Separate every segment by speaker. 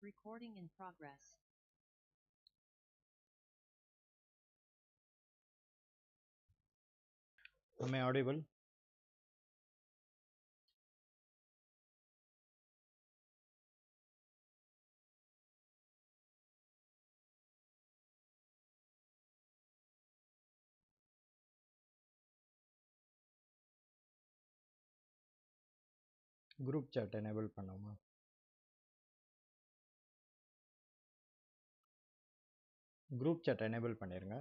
Speaker 1: Recording in progress.
Speaker 2: Am I audible? Group chat enable பண்ணோமா? Group chat enable பண்ணிருங்க.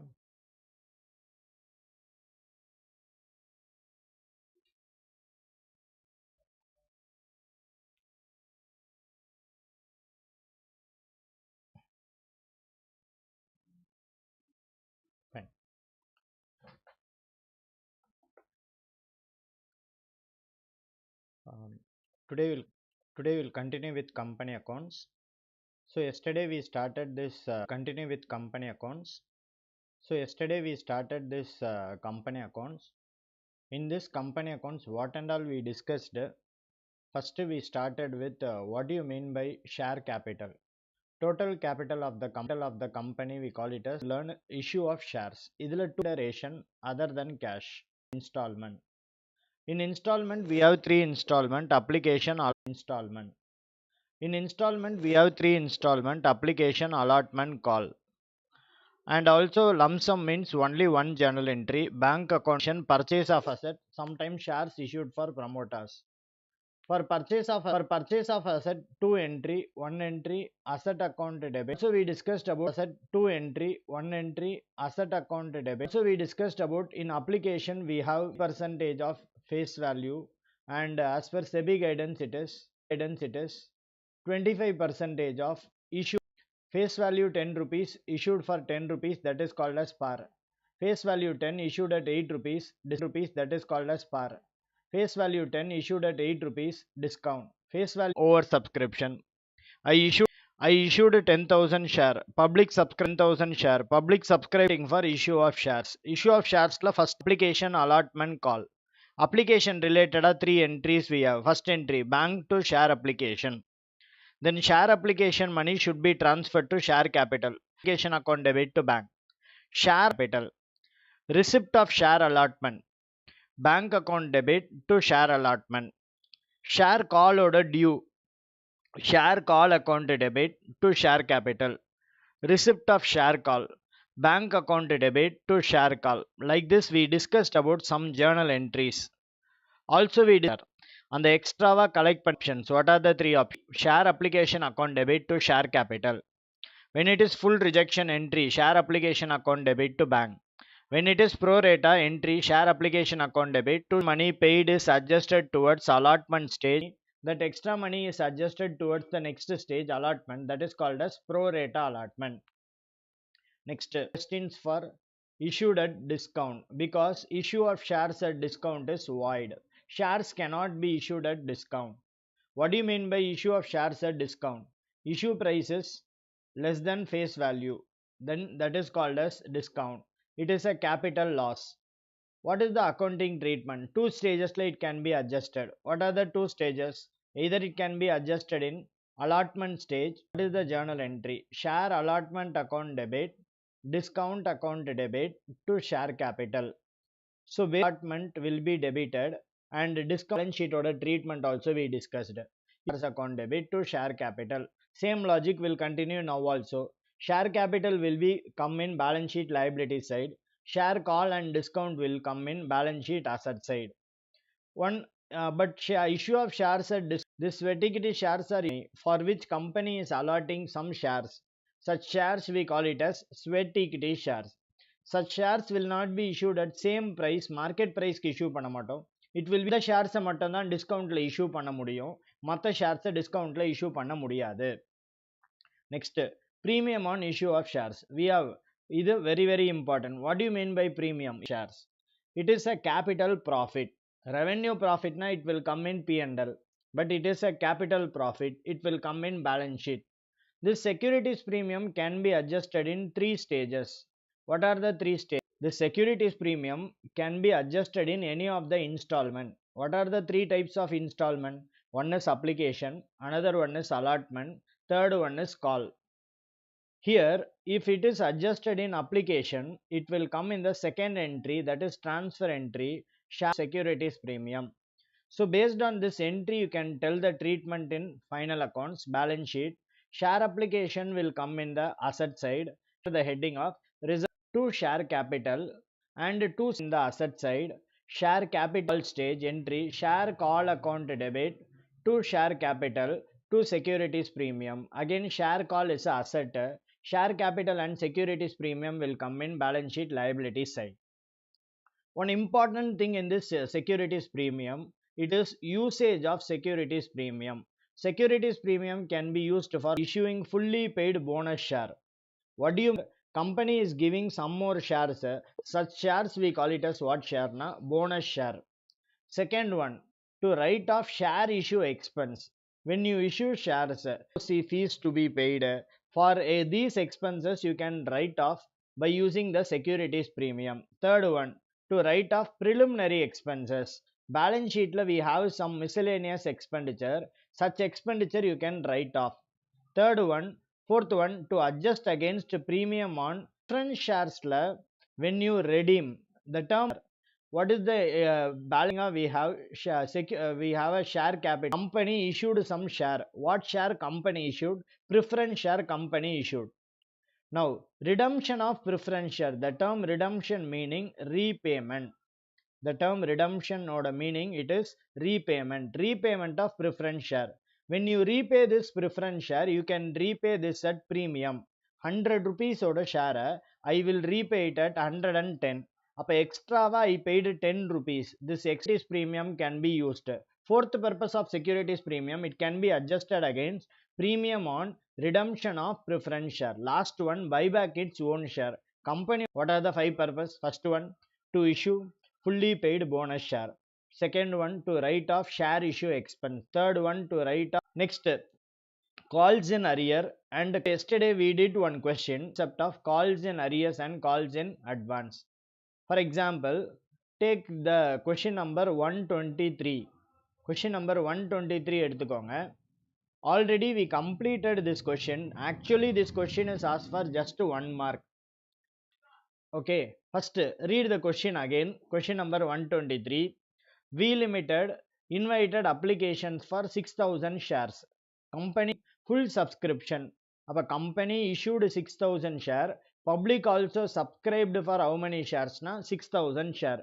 Speaker 2: Fine. Um, today we'll continue with company accounts. So yesterday we started this continue with company accounts. So yesterday we started this company accounts. In this company accounts, what and all we discussed. First we started with what do you mean by share capital? Total capital of the company we call it as learn issue of shares. Idhula two consideration other than cash. Installment. In installment we have three installment application installment. In installment we have three installment application allotment call. And also lump sum means only one journal entry, bank account, purchase of asset, sometimes shares issued for promoters. For purchase of asset, two entry, one entry, asset account debit. So we discussed about asset two entry, one entry, asset account debit. So we discussed about in application we have percentage of face value, and as per SEBI guidance it is 25 percentage of issue. Face value 10 rupees issued for 10 rupees, that is called as par. Face value 10 issued at 8 rupees, that is called as par. Face value 10 issued at 8 rupees, discount. Face value over subscription. I issued 10,000 share. Public subscribe 10,000 share. Public subscribing for issue of shares. Issue of shares la first application allotment call. Application related three entries we have. First entry bank to share application. Then share application money should be transferred to share capital. Application account debit to bank. Share capital. Receipt of share allotment. Bank account debit to share allotment. Share call order due. Share call account debit to share capital. Receipt of share call. Bank account debit to share call. Like this we discussed about some journal entries. Also we did on the extra collect options. What are the three options? Share application account debit to share capital. When it is full rejection entry, share application account debit to bank. When it is pro rata entry, share application account debit to money paid is adjusted towards allotment stage. That extra money is adjusted towards the next stage allotment, that is called as pro rata allotment. Next questions for issued at discount, because issue of shares at discount is void. Shares cannot be issued at discount. What do you mean by issue of shares at discount? Issue price is less than face value, then that is called as discount. It is a capital loss. What is the accounting treatment? Two stages it can be adjusted. What are the two stages? Either it can be adjusted in allotment stage. What is the journal entry? Share allotment account debit, discount account debit to share capital. So where allotment will be debited and discount balance sheet order treatment also we discussed. Shares account debit to share capital. Same logic will continue now also. Share capital will be come in balance sheet liability side. Share call and discount will come in balance sheet asset side. One but issue of shares at this vertically shares are for which company is allotting some shares. Such shares we call it as sweat equity shares. Such shares will not be issued at same price, market price issue பண்ண மாட்டோம். It will be the shares மட்டும் தான் டிஸ்கவுண்ட்ல issue பண்ண முடியும், மற்ற shares டிஸ்கவுண்ட்ல issue பண்ண முடியாது. Next, premium on issue of shares. We have இது very important. What do you mean by premium shares? It is a capital profit. Revenue profit na it will come in P&L, but it is a capital profit, it will come in balance sheet. This securities premium can be adjusted in three stages. What are the three stages? The securities premium can be adjusted in any of the installment. What are the three types of installment? One is application, another one is allotment, third one is call. Here, if it is adjusted in application, it will come in the second entry, that is transfer entry, share securities premium. So based on this entry, you can tell the treatment in final accounts, balance sheet. Share application will come in the asset side, the heading of reserve to share capital, and to in the asset side, share capital stage entry, share call account debit to share capital to securities premium. Again, share call is a asset. Share capital and securities premium will come in balance sheet liability side. One important thing in this securities premium, it is usage of securities premium. Securities premium can be used for issuing fully paid bonus share. What do you company is giving some more shares, such shares we call it as what share na? Bonus share. Second one, to write off share issue expense. When you issue shares, see fees to be paid. For these expenses, you can write off by using the securities premium. Third one, to write off preliminary expenses. Balance sheet we have some miscellaneous expenditure. Such expenditure you can write off. Third one, fourth one, to adjust against premium on preference shares when you redeem. The term what is the balance we have we have a share capital, company issued some share. What share company issued? Preference share company issued. Now redemption of preference share, the term redemption meaning repayment. The term redemption or the meaning it is repayment of preference share. When you repay this preference share, you can repay this at premium. 100 rupees oda share I will repay it at 110. அப்ப எக்ஸ்ட்ராவா I paid 10 rupees. This securities premium can be used. Fourth purpose of securities premium, it can be adjusted against premium on redemption of preference share. Last one, buyback its own share. Company, what are the five purpose? First one, to issue fully paid bonus share. Second one, to write off share issue expense. Third one, to write off next calls in arrear. And yesterday we did one question concept of calls in arrears and calls in advance. For example, take the question number 123. Question number 123 எடுத்துக்கோங்க. Already we completed this question. Actually this question is asked for just 1 mark. Okay, first read the question again. Question number 123. We Limited invited applications for 6,000 shares. Company full subscription. அப்ப company issued 6,000 share. Public also subscribed for how many shares na? 6,000 share.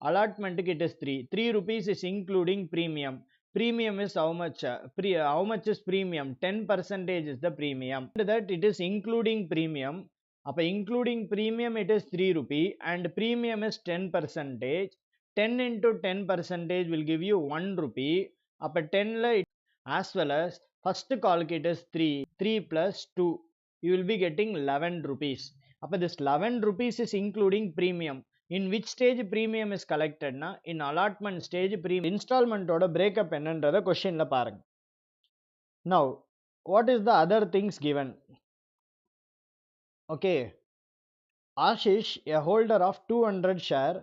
Speaker 2: Allotment it is 3. 3 rupees is including premium. Premium is how much? How much is premium? 10% is the premium. That it is including premium. அப்ப including premium it is 3 rupee and premium is 10%. 10 into 10% will give you 1 rupee. அப்ப 10 la as well as first call it is 3. 3 plus 2. You will be getting 11 rupees. அப்ப this 11 rupees is including premium. In which stage premium is collected na? In allotment stage premium. Installment oda breakup என்னன்றத questionல பாருங்க. Now, what is the other things given? Okay, Ashish, a holder of 200 share,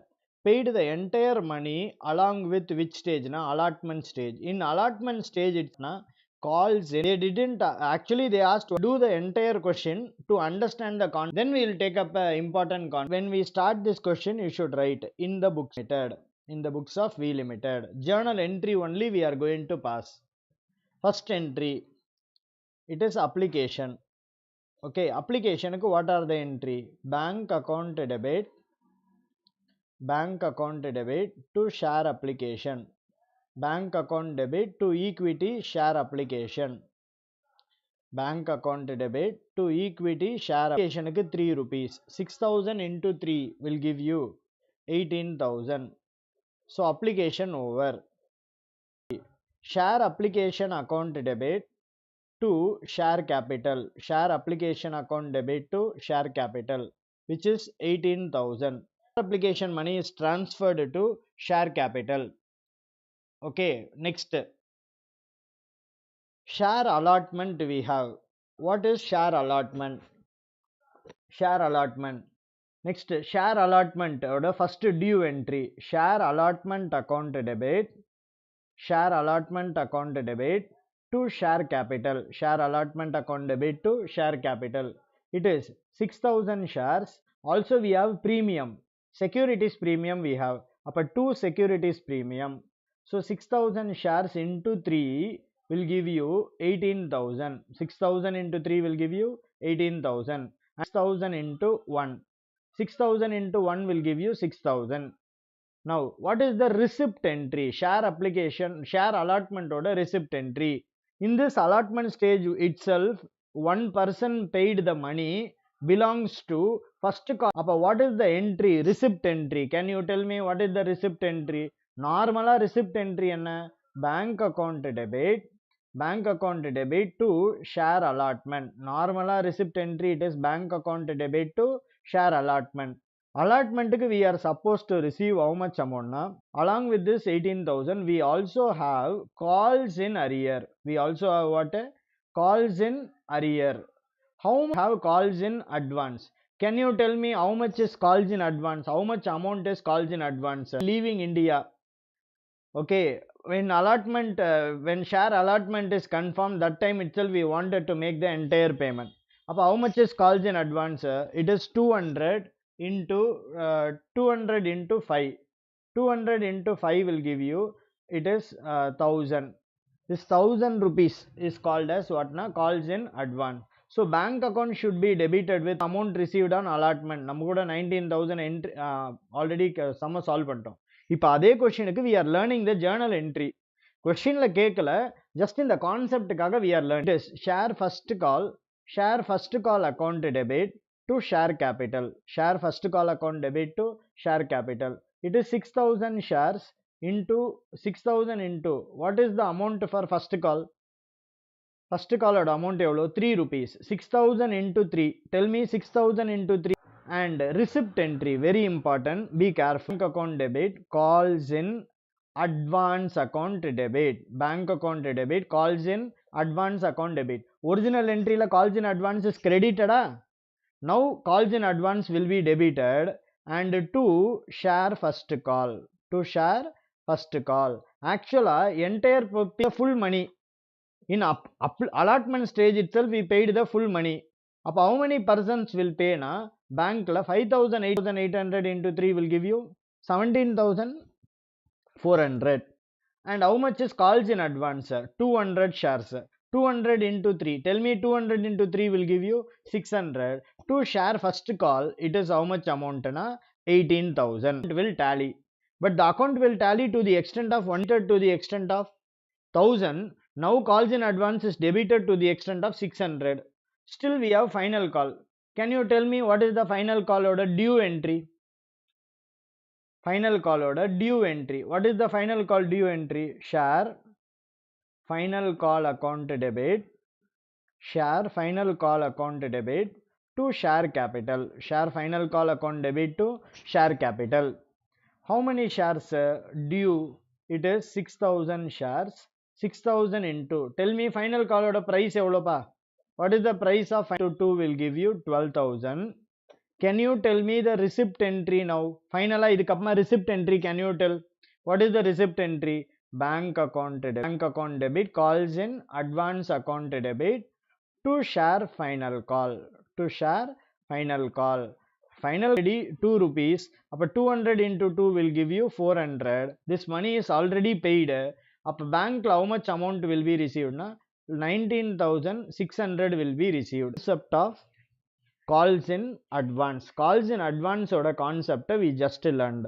Speaker 2: paid the entire money along with which stage na? Allotment stage. In allotment stage it's na? Calls in. They didn't actually they asked to do the entire question to understand the concept. Then we will take up an important concept. When we start this question, you should write in the books limited, in the books of We Limited. Journal entry only we are going to pass. First entry, it is application. Okay, application what are the entry? Bank account debit to share application. Bank account debit to equity share application. Bank account debit to equity share application 3 rupees. 6,000 into 3 will give you 18,000. So application over. Share application account debit to share capital. Share application account debit to share capital, which is 18,000. Application money is transferred to share capital. Okay, next. Share allotment we have. What is share allotment? Share allotment. Next, share allotment oda first due entry. Share allotment account debit. Share allotment account debit to share capital. Share allotment account debit to share capital. It is 6,000 shares. Also we have premium. Securities premium we have. Upper 2 securities premium. So 6,000 shares into 3 will give you 18,000. 6,000 into 3 will give you 18,000. 6,000 into 1. 6,000 into 1 will give you 6,000. Now, what is the receipt entry? Share application, share allotment order receipt entry. In this allotment stage itself, one person paid the money belongs to first call. What is the entry? Receipt entry. Can you tell me what is the receipt entry? Normala receipt entry enna? Bank account debit to share allotment. Normala receipt entry, it is bank account debit to share allotment. Allotment we are supposed to receive how much amount na? Along with this 18,000 we also have calls in arrear. We also have what? Calls in arrear. How much have calls in advance? Can you tell me how much is calls in advance? How much amount is calls in advance? Leaving India. Okay, when share allotment is confirmed, that time itself we wanted to make the entire payment. How much is calls in advance? It is 200 into 200 into 5. 200 into 5 will give you, it is 1000. This 1000 rupees is called as what na? Calls in advance. So bank account should be debited with amount received on allotment. நம்ம கூட 19,000 entry already sum solve பண்ணிட்டோம். இப்போ அதே கொஸ்டினுக்கு we are learning the journal entry. கொஸ்டின்ல கேட்கல, just இந்த கான்செப்டுக்காக we are learning. It is share first call account debit to share capital. Share first call account debit to share capital. It is 6,000 shares into 6,000 into what is the amount for first call? First call amount evlo 3 rupees. 6,000 into 3. Tell me 6,000 into 3. And receipt entry, very important, be careful. Bank account debit, calls in advance account debit. Bank account debit, calls in advance account debit. Original entry la calls in advance is credited. Now calls in advance will be debited and to share first call. To share first call. Actually, entire full money. In allotment stage itself we paid the full money. How many persons will pay na? Bank la 5,800 into 3 will give you 17,400. And how much is calls in advance? 200 shares. 200 into 3. Tell me 200 into 3 will give you 600. To share first call, it is how much amount na? 18,000. It will tally. But the account will tally to the extent of 100 to the extent of 1000. Now calls in advance is debited to the extent of 600. Still we have final call. Can you tell me what is the final call order? Due entry. Final call order due entry. What is the final call due entry? Share final call account debit. Share final call account debit to share capital. Share final call account debit to share capital. How many shares due? It is 6,000 shares. 6,000 into. Tell me final call order price evlo pa? What is the price of 5 to 2 will give you 12,000. Can you tell me the receipt entry now? Finally, idukapma receipt entry can you tell? What is the receipt entry? Bank account debit calls in advance account debit to share final call. To share final call. Final ready 2 rupees. 200 into 2 will give you 400. This money is already paid. Bank how much amount will be received? Na? 19,600 will be received. Concept of calls in advance. Calls in advance oda concept we just learned.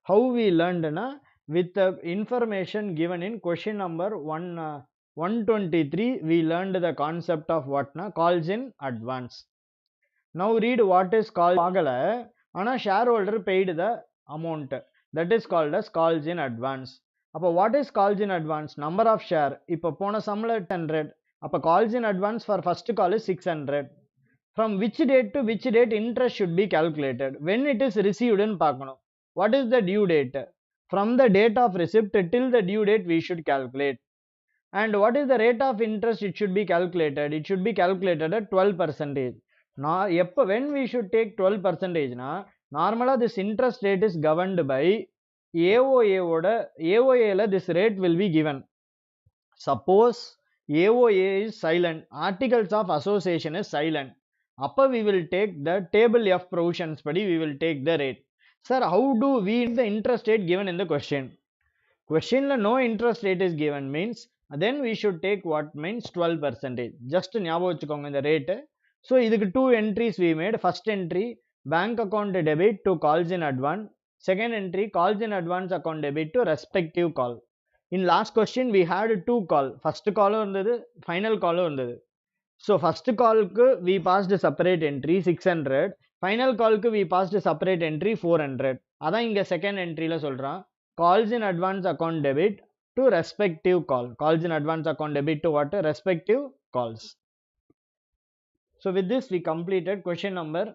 Speaker 2: How we learned na? With the information given in question number 123 we learned the concept of what na? Calls in advance. Now read what is called agala. Ana shareholder paid the amount. That is called as calls in advance. What is calls in advance? Number of share. Ipo pona samla 100. Calls in advance for first call is 600. From which date to which date interest should be calculated? When it is received in pakano. What is the due date? From the date of receipt till the due date we should calculate. And what is the rate of interest it should be calculated? It should be calculated at 12%. Now, when we should take 12%? Normally this interest rate is governed by AOA la this rate will be given. Suppose AOA is silent. Articles of association is silent. Upper we will take the table F provisions padi we will take the rate. Sir, how do we the interest rate given in the question? Question la no interest rate is given means then we should take what means 12%. Just ஞாபகம் வச்சுக்கோங்க இந்த rate. So இதுக்கு two entries we made. First entry bank account debit to calls in advance. Second entry calls in advance account debit to respective call. In last question we had two call. First call இருந்தது final call இருந்தது. So first call க்கு we passed a separate entry 600. Final call க்கு we passed a separate entry 400. அதான் இங்க second entry ல சொல்றான். Calls in advance account debit to respective call. Calls in advance account debit to what? Respective calls. So with this we completed question number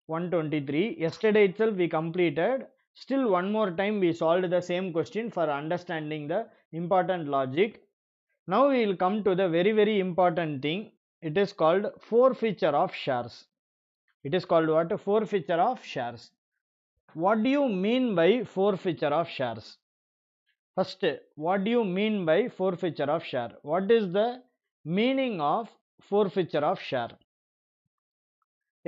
Speaker 2: 123. Yesterday itself we completed. Still one more time we solved the same question for understanding the important logic. Now we will come to the very important thing. It is called forfeiture of shares. It is called what? Forfeiture of shares. What do you mean by forfeiture of shares? First, what do you mean by forfeiture of share? What is the meaning of forfeiture of share?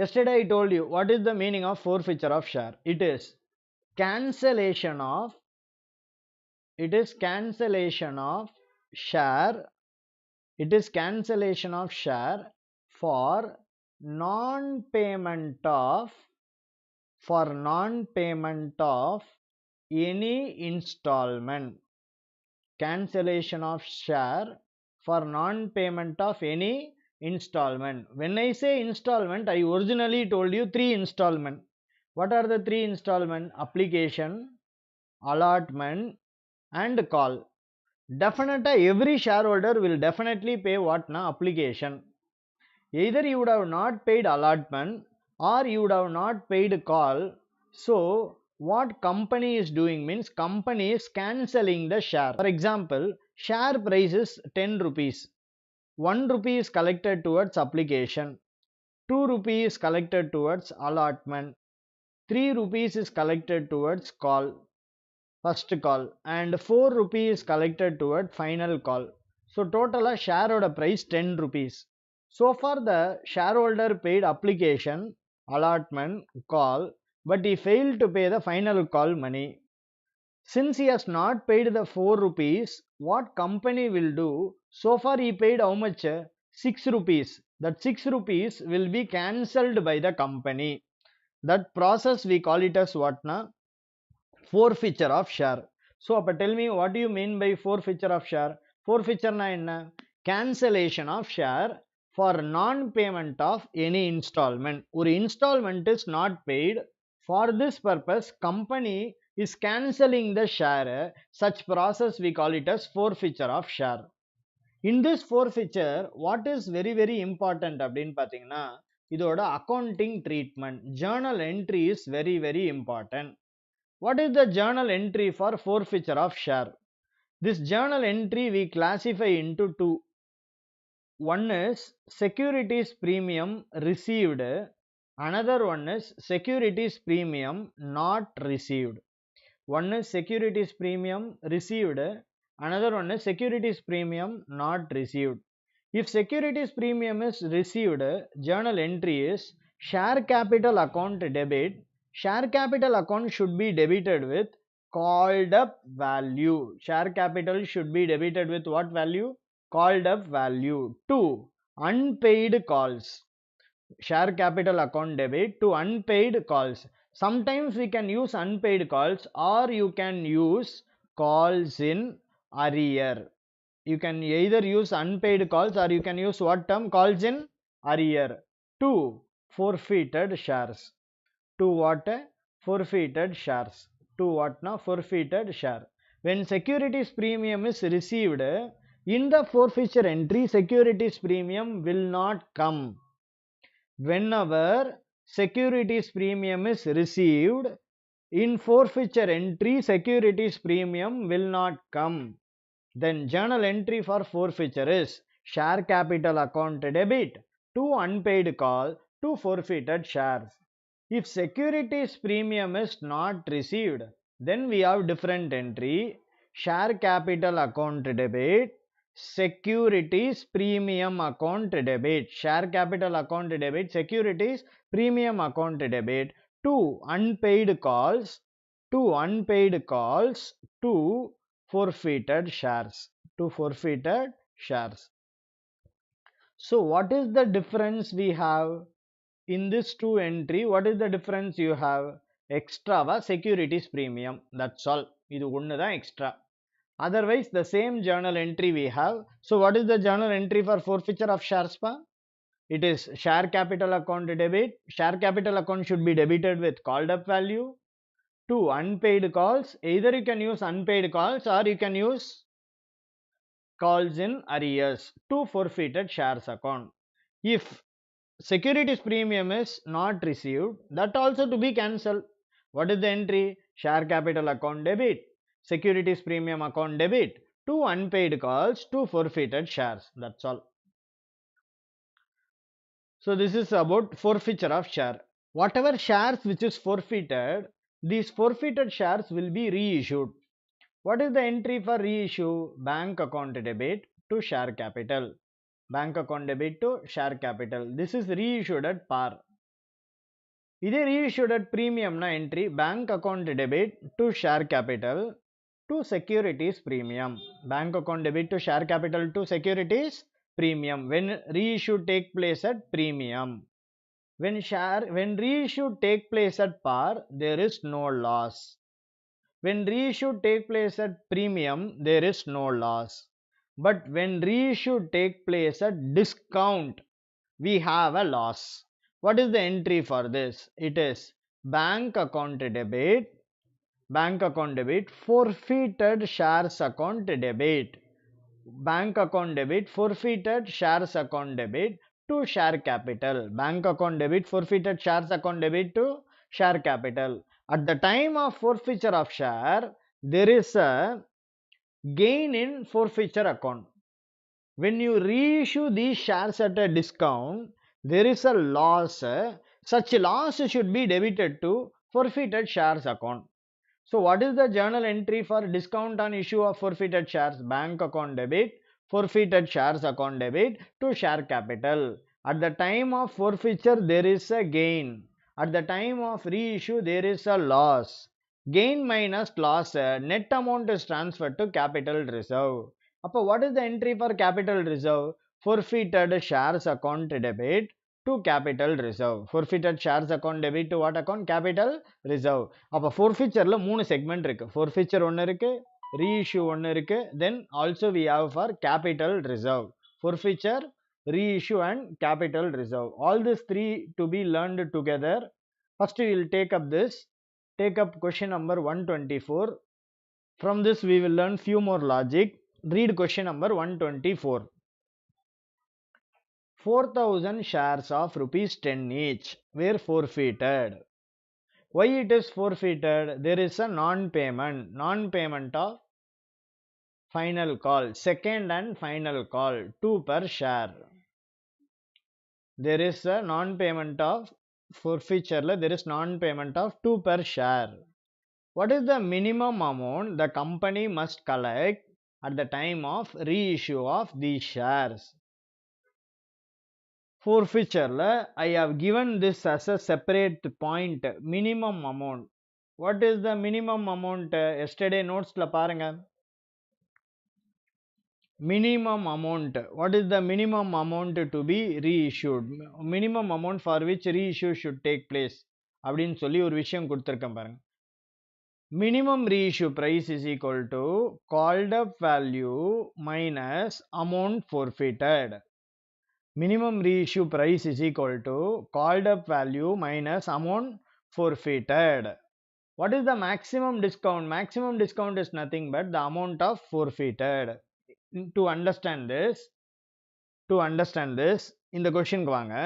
Speaker 2: Yesterday I told you what is the meaning of forfeiture of share. It is cancellation of share. It is cancellation of share for non-payment of any installment. Cancellation of share for non-payment of any installment. When I say installment, I originally told you 3 installment. What are the 3 installment? Application, allotment and call. Definitely every shareholder will definitely pay what na? Application. Either you would have not paid allotment or you would have not paid call. So what company is doing means company is cancelling the share. For example, share price is 10 rupees. 1 rupee is collected towards application. 2 rupees is collected towards allotment. 3 rupees is collected towards call. First call. And 4 rupees is collected towards final call. So total share order price 10 rupees. So far the shareholder paid application, allotment, call, but he failed to pay the final call money. Since he has not paid the 4 rupees, what company will do? So far he paid how much? 6 rupees. That 6 rupees will be cancelled by the company. That process we call it as what na? Forfeiture of share. So tell me, what do you mean by forfeiture of share? Forfeiture na enna? Cancellation of share for non-payment of any installment. Or installment is not paid. For this purpose, company is cancelling the share. Such process we call it as forfeiture of share. In this forfeiture, what is very important அப்படின்னு பார்த்தீங்கன்னா இதோட accounting treatment, journal entry is very important. What is the journal entry for forfeiture of share? This journal entry we classify into two. One is securities premium received. Another one is securities premium not received. One is securities premium received. Another one is securities premium not received. If securities premium is received, journal entry is share capital account debit. Share capital account should be debited with called up value. Share capital should be debited with what value? Called up value. 2. Unpaid calls. Share capital account debit to unpaid calls. Sometimes we can use unpaid calls or you can use calls in arrear. You can either use unpaid calls or you can use what term? Calls in arrear. 2. Forfeited shares. 2 what? Forfeited shares. 2 what now? Forfeited share. When securities premium is received, in the forfeiture entry securities premium will not come. Whenever securities premium is received, in forfeiture entry securities premium will not come. Then journal entry for forfeiture is share capital account debit to unpaid call to forfeited shares. If securities premium is not received, then we have different entry: share capital account debit, securities premium account debit, share capital account debit, securities premium account debit, 2 unpaid calls, 2 unpaid calls, 2 forfeited shares, 2 forfeited shares. So what is the difference we have in this two entry? What is the difference you have? Extra securities premium, that's all. Idu onnu da extra. Otherwise the same journal entry we have. So what is the journal entry for forfeiture of shares pa? It is share capital account debit. Share capital account should be debited with called up value. 2 unpaid calls. Either you can use unpaid calls or you can use calls in arrears. 2 forfeited shares account. If securities premium is not received, that also to be cancelled. What is the entry? Share capital account debit, securities premium account debit, 2 unpaid calls, 2 forfeited shares. That's all. So this is about forfeiture of share. Whatever shares which is forfeited, these forfeited shares will be reissued. What is the entry for reissue? Bank account debit to share capital. Bank account debit to share capital. This is reissued at par. Either reissued at premium na entry bank account debit to share capital to securities premium. Bank account debit to share capital to securities premium. When reissue take place at premium. When reissue take place at par, there is no loss. When reissue take place at premium, there is no loss. But when reissue take place at discount, we have a loss. What is the entry for this? It is bank account debit, forfeited shares account debit, bank account debit, forfeited shares account debit to share capital, bank account debit, forfeited shares account debit to share capital. At the time of forfeiture of share, there is a gain in forfeiture account. When you reissue these shares at a discount, there is a loss. Such loss should be debited to forfeited shares account. So what is the journal entry for discount on issue of forfeited shares? Bank account debit, forfeited shares account debit to share capital. At the time of forfeiture, there is a gain. At the time of reissue, there is a loss. Gain minus loss, net amount is transferred to capital reserve. What is the entry for capital reserve? Forfeited shares account debit to capital reserve. Forfeited shares account debit to what account? Capital reserve. Forfeiture la 3 segment irukku. Forfeiture ஒன்னு இருக்கு, reissue ஒன்னு இருக்கு, then also we have for capital reserve. Forfeiture, reissue and capital reserve. All these three to be learned together. First we will take up question number 124. From this we will learn few more logic. Read question number 124. 4,000 shares of rupees 10 each were forfeited. Why it is forfeited? There is a non-payment of final call, second and final call, 2 per share. There is a non-payment of forfeiture, there is non-payment of 2 per share. What is the minimum amount the company must collect at the time of reissue of these shares? Forfeiture, I have given this as a separate point, minimum amount. What is the minimum amount? Yesterday notes la paranga. Minimum amount. What is the minimum amount to be reissued? Minimum amount for which reissue should take place. அப்படின்னு சொல்லி ஒரு விஷயம் கொடுத்திருக்கேன் பாருங்க. Minimum reissue price is equal to called up value minus amount forfeited. Minimum reissue price is equal to called up value minus amount forfeited. What is the maximum discount? Maximum discount is nothing but the amount of forfeited. To understand this, in the question vaanga,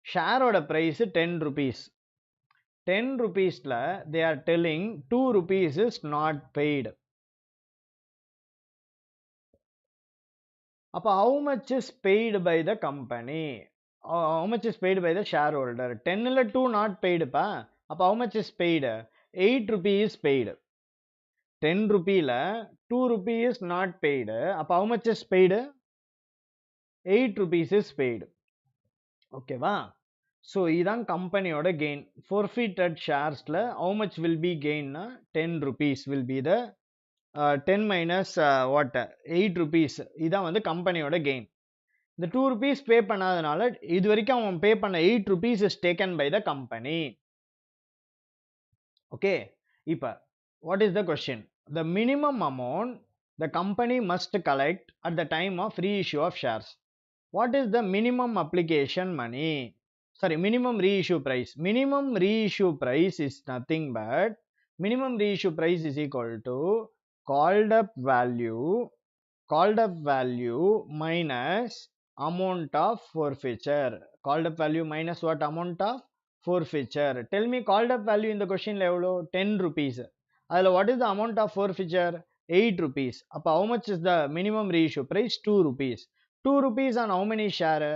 Speaker 2: share oda price 10 rupees. 10 rupees la they are telling 2 rupees is not paid. How much is paid by the company? How much is paid by the shareholder? 10 la 2 not paid pa. How much is paid? 8 rupees is paid. 10 rupee la 2 rupee is not paid. அப்ப how much is paid? 8 rupees is paid. ஓகேவா? So இதான் கம்பெனியோட gain. Forfeited sharesல how much will be gain? 10 rupees will be the 10 minus what? 8 rupees. இதான் வந்து கம்பெனியோட gain. இந்த 2 rupees pay பண்ணாதனால இது வரைக்கும் அவன் pay பண்ண 8 rupees is taken by the company. Okay. இப்ப what is the question? The minimum amount the company must collect at the time of reissue of shares. What is the minimum application money? Sorry, minimum reissue price. Minimum reissue price is nothing but minimum reissue price is equal to called up value minus amount of forfeiture. Called up value minus what amount of forfeiture? Tell me called up value in the question level 10 rupees. What is the amount of forfeiture? 8 rupees. How much is the minimum reissue price? 2 rupees. 2 rupees on how many share?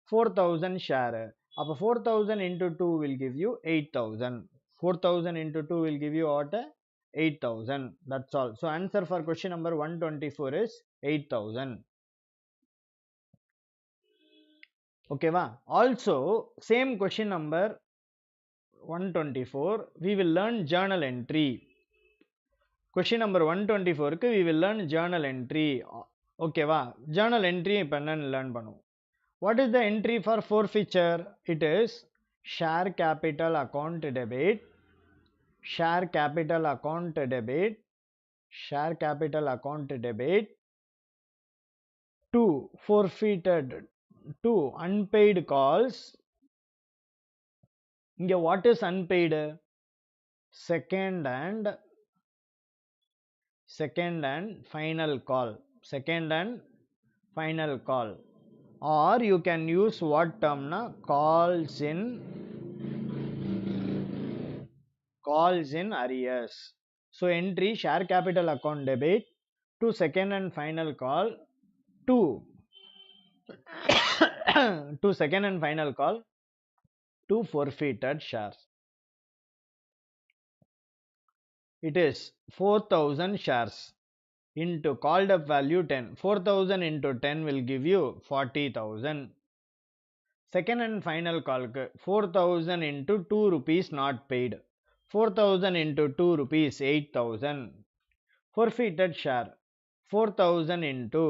Speaker 2: 4000 share. 4000 into 2 will give you 8000. 4000 into 2 will give you what? 8000. That's all. So answer for question number 124 is 8000. Okay va? Also same question number 124 we will learn journal entry. Question number 124 க்கு we will learn journal entry. Okay va? Journal entry இப்ப என்னன்னு learn பண்ணுவோம். What is the entry for forfeiture? It is share capital account debit, share capital account debit, share capital account debit, 2 forfeited, 2 unpaid calls. இங்க what is unpaid? Second and final call. Second and final call. Or you can use what term na? Calls in arrears. So entry share capital account debit to second and final call to second and final call to forfeited shares. It is 4000 shares into called up value 10. 4000 into 10 will give you 40,000. Second and final call 4000 into 2 rupees not paid. 4000 into 2 rupees 8000. Forfeited share 4000 into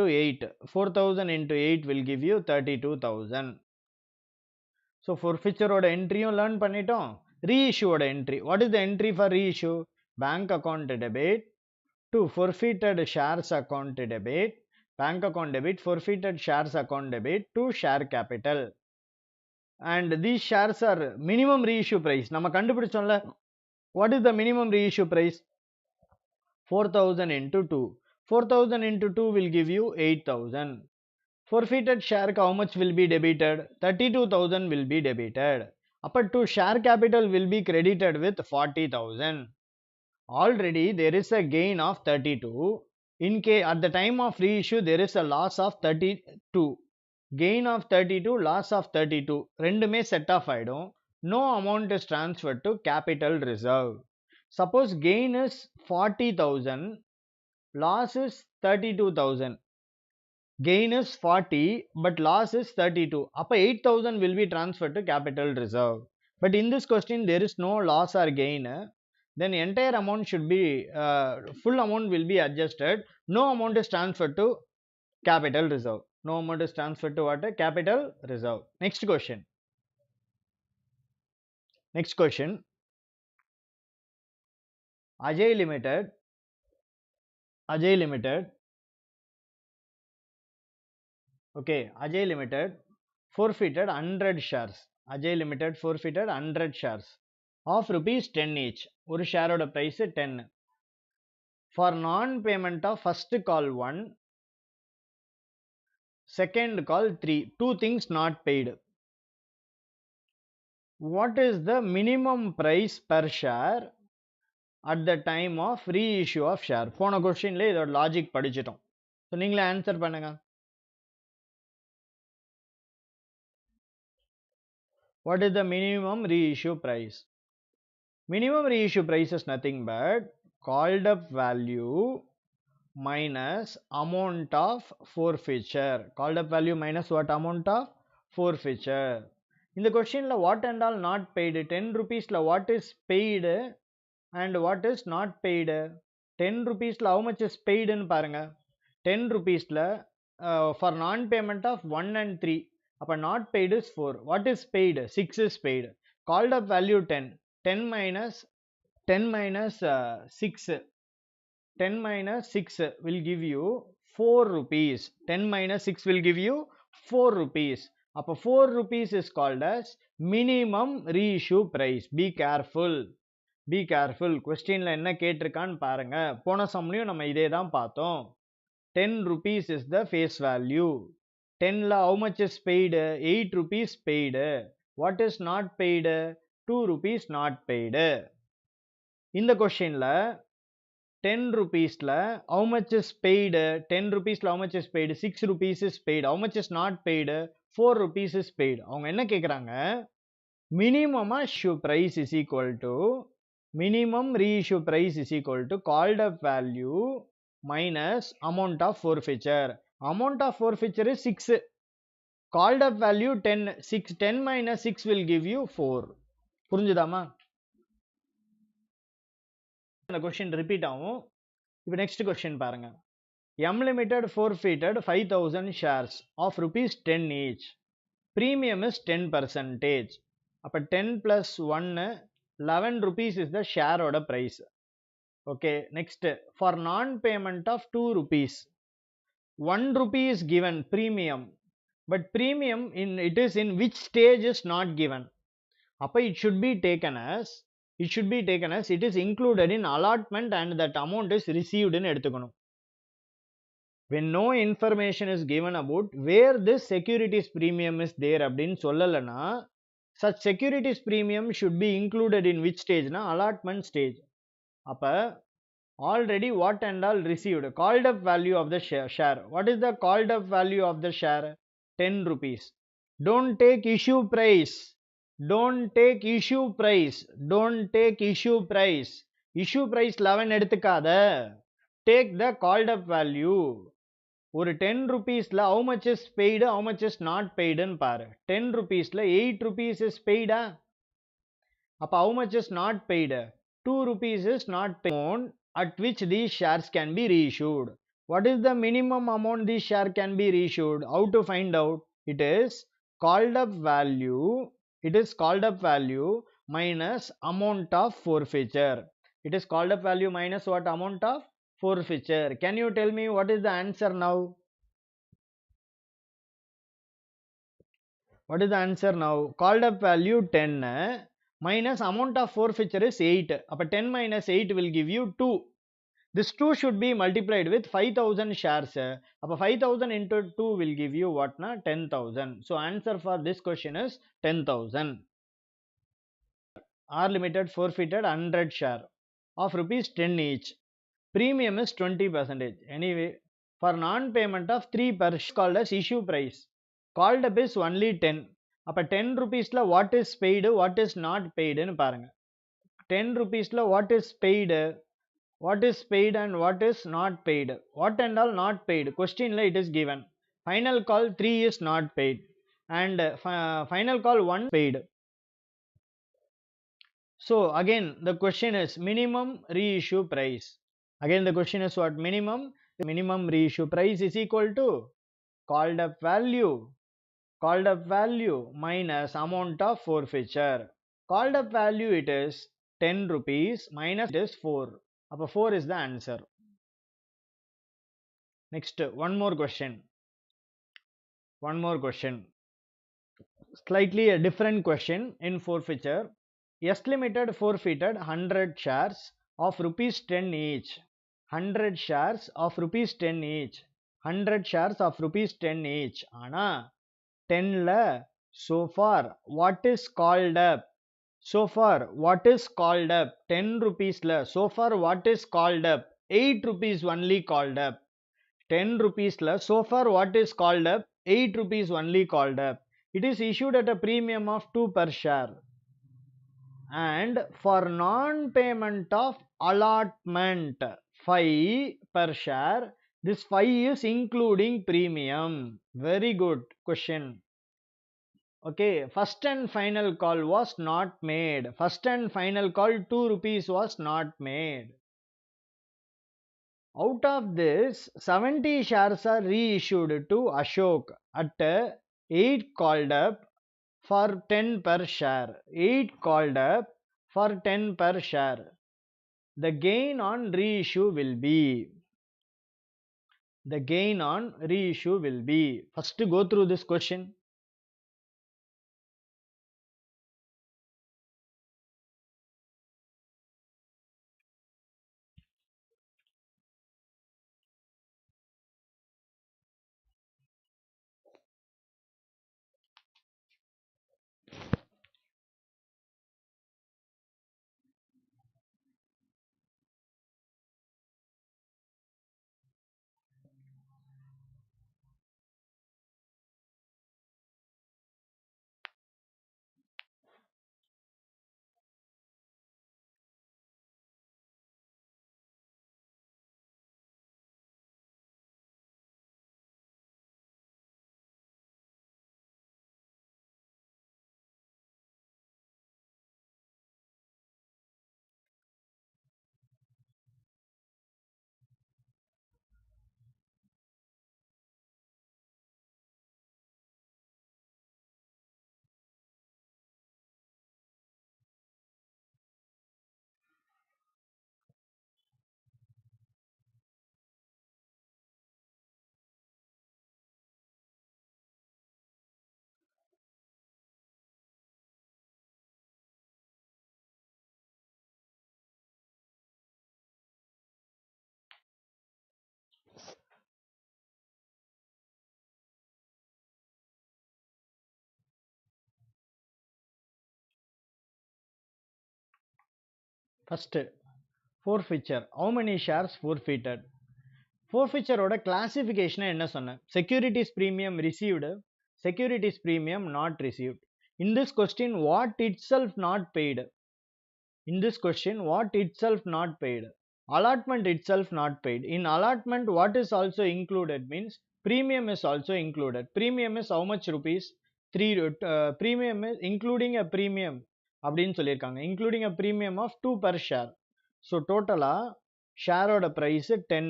Speaker 2: 8. 4000 into 8 will give you 32,000. So forfeiture oda entry learn பண்ணிட்டோம். Reissue oda entry. What is the entry for reissue? Bank account debit to forfeited shares account debit. Bank account debit, forfeited shares account debit to share capital. And these shares are minimum reissue price. நம்ம கண்டுபிடிச்சோம்ல. What is the minimum reissue price? 4000 into 2. 4000 into 2 will give you 8000. Forfeited share how much will be debited? 32,000 will be debited. Upper to share capital will be credited with 40,000. Already there is a gain of 32. In case at the time of reissue there is a loss of 32. Gain of 32, loss of 32. ரெண்டுமே set off ஆயிடும். No amount is transferred to capital reserve. Suppose gain is 40,000, loss is 32,000. Gain is 40 but loss is 32. அப்ப 8,000 will be transferred to capital reserve. But in this question there is no loss or gain. Then entire amount should be full amount will be adjusted. No amount is transferred to capital reserve. No amount is transferred to what? Capital reserve. Next question. Ajay Limited okay, Ajay Limited forfeited 100 shares. Ajay Limited forfeited 100 shares of rupees 10 each. ஒரு share oda price 10. For non-payment of first call 1, second call 3. Two things not paid. What is the minimum price per share at the time of reissue of share? போன கொஸ்டின்ல இதோட logic படிச்சிட்டோம். So நீங்களே answer பண்ணுங்க. What is the minimum reissue price? Minimum reissue price is nothing but called up value minus amount of forfeiture. Called up value minus what amount of forfeiture. In the question la what and all not paid, 10 rupees la what is paid and what is not paid. 10 rupees la how much is paid in paranga. 10 rupees la for non payment of 1 and 3. Appa not paid is 4. What is paid? 6 is paid. Called up value 10. 10 minus 6. 10 minus 6 will give you 4 rupees. 10 minus 6 will give you 4 rupees. Appa 4 rupees is called as minimum reissue price. Be careful. Be careful. Question la enna கேட்டிருக்கான்னு பாருங்க. போன சம்லையும் நம்ம இதே தான் பார்த்தோம். 10 rupees is the face value. 10 la how much is paid? 8 rupees paid. What is not paid? 2 rupees not paid. In the question la 10 rupees la how much is paid? 10 rupees la how much is paid? 6 rupees is paid. How much is not paid? 4 rupees is paid. அவங்க என்ன கேக்குறாங்க? Minimum issue price is equal to minimum reissue price is equal to called up value minus amount of forfeiture. Amount of forfeiture is 6. Called up value 10. 10 minus 6 will give you 4. புரிஞ்சுதாமா? இந்த question repeat ஆகும். இப்போ next question பாருங்க. M Limited forfeited 5000 shares of rupees 10 each. Premium is 10%. அப்ப 10 plus 1 11 rupees is the share oda price. Okay, next for non-payment of 2 rupees. 1 rupee is given premium, but premium it is in which stage is not given. Appa it should be taken as it is included in allotment and that amount is received in எடுத்துக்கணும். When no information is given about where this securities premium is there அப்படின்னு சொல்லலனா such securities premium should be included in which stage na allotment stage. அப்ப already what and all received called up value of the share. What is the called up value of the share? 10 rupees. Don't take issue price. Don't take issue price. Don't take issue price. Issue price 11 எடுத்துக்காத. Take the called up value. ஒரு 10 rupees la how much is paid, how much is not paid ன்னு பாரு. 10 rupees la 8 rupees is paid. அப்ப how much is not paid? 2 rupees is not paid at which these shares can be reissued. What is the minimum amount these share can be reissued? How to find out? It is called up value. It is called up value minus amount of forfeiture. It is called up value minus what amount of forfeiture. Can you tell me what is the answer now? What is the answer now? Called up value 10 minus amount of forfeiture is 8. Appa 10 minus 8 will give you 2. This 2 should be multiplied with 5000 shares. Appa 5000 into 2 will give you what na? 10,000. So answer for this question is 10,000. R Limited forfeited 100 share of rupees 10 each. Premium is 20%. Anyway, for non-payment of 3 per share called as issue price. Called up is only 10. அப்ப 10 rupees la what is paid, what is not paid ன்னு பாருங்க. 10 rupees la what is paid and what is not paid. What and all not paid? Question la it is given. Final call 3 is not paid and final call 1 paid. So again the question is minimum reissue price. Again the question is what? Minimum reissue price is equal to called up value minus amount of forfeiture. Called up value it is 10 rupees minus it is 4. Appa 4 is the answer. Next one more question. Slightly a different question in forfeiture. S Limited forfeited 100 shares of rupees 10 each. 100 shares of rupees 10 each. 100 shares of rupees 10 each. Ana 10 la so far what is called up? 10 rupees la so far what is called up? 8 rupees only called up. 10 rupees la so far what is called up? 8 rupees only called up. It is issued at a premium of 2 per share. and for non-payment of allotment 5 per share. This 5 is including premium. Very good question. Okay, first and final call was not made. First and final call 2 rupees was not made. Out of this, 70 shares are reissued to Ashok at 8 called up for 10 per share. 8 called up for 10 per share. The gain on reissue will be. First go through this question. First, forfeiture. How many shares forfeited? Forfeiture oda classification enna sonna? Securities premium received, securities premium not received. In this question, what itself not paid? Allotment itself not paid. In allotment, what is also included means premium is also included. Premium is how much rupees? 3. Premium is including a premium அப்படின்னு சொல்லியிருக்காங்க, including a premium of 2 per share. So டோட்டலா ஷேரோட price 10.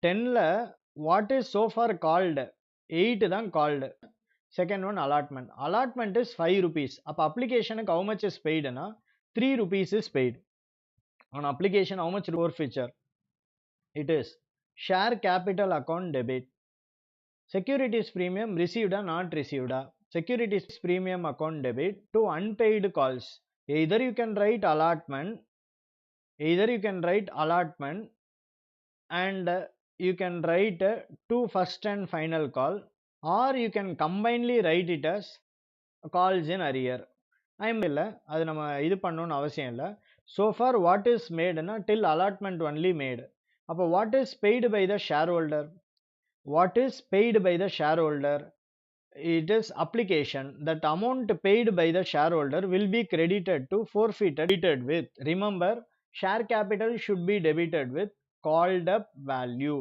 Speaker 2: 10ல what is so far called? 8 தான் called. Second one allotment is 5 rupees. அப்ப applicationக்கு how much is paid னா 3 rupees is paid. On application, how much forfeiture? It is share capital account debit. Securities premium received or not received? Securities premium account debit to unpaid calls. Either you can write allotment and you can write to first and final call, or you can combinedly write it as calls in arrear. இல்ல அது நம்ம இது பண்ணணும்னு அவசியம் இல்லை. So far what is made na till allotment only made. அப்போ what is paid by the shareholder? It is application. That amount paid by the shareholder will be credited to forfeited with. Remember, share capital should be debited with called up value.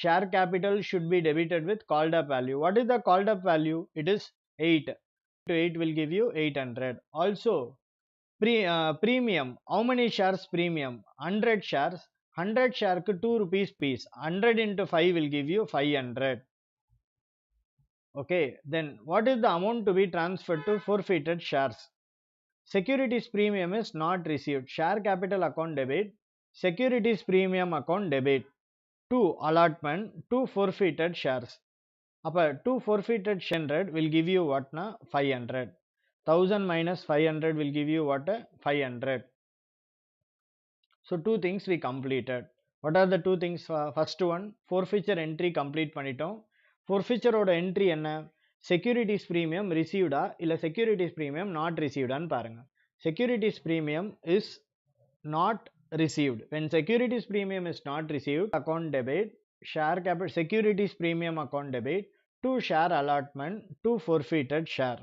Speaker 2: Share capital should be debited with called up value. What is the called up value? It is 8. To 8 will give you 800. Also, premium. How many shares premium? 100 shares. 100 share ku 2 rupees piece. 100 into 5 will give you 500. Okay, then what is the amount to be transferred to forfeited shares? Securities premium is not received. Share capital account debit. Securities premium account debit. To allotment, to forfeited shares. அப்ப 2 forfeited 100 will give you what na 500. 1000 minus 500 will give you what? 500. So two things we completed. What are the two things? First one, forfeiture entry complete பண்ணிட்டோம். Forfeiture ஓட entry என்ன? Securities premium received இல்ல securities premium not received ன்னு பாருங்க. Securities premium is not received. When securities premium is not received, account debit, share capital, securities premium account debit, to share allotment, to forfeited share.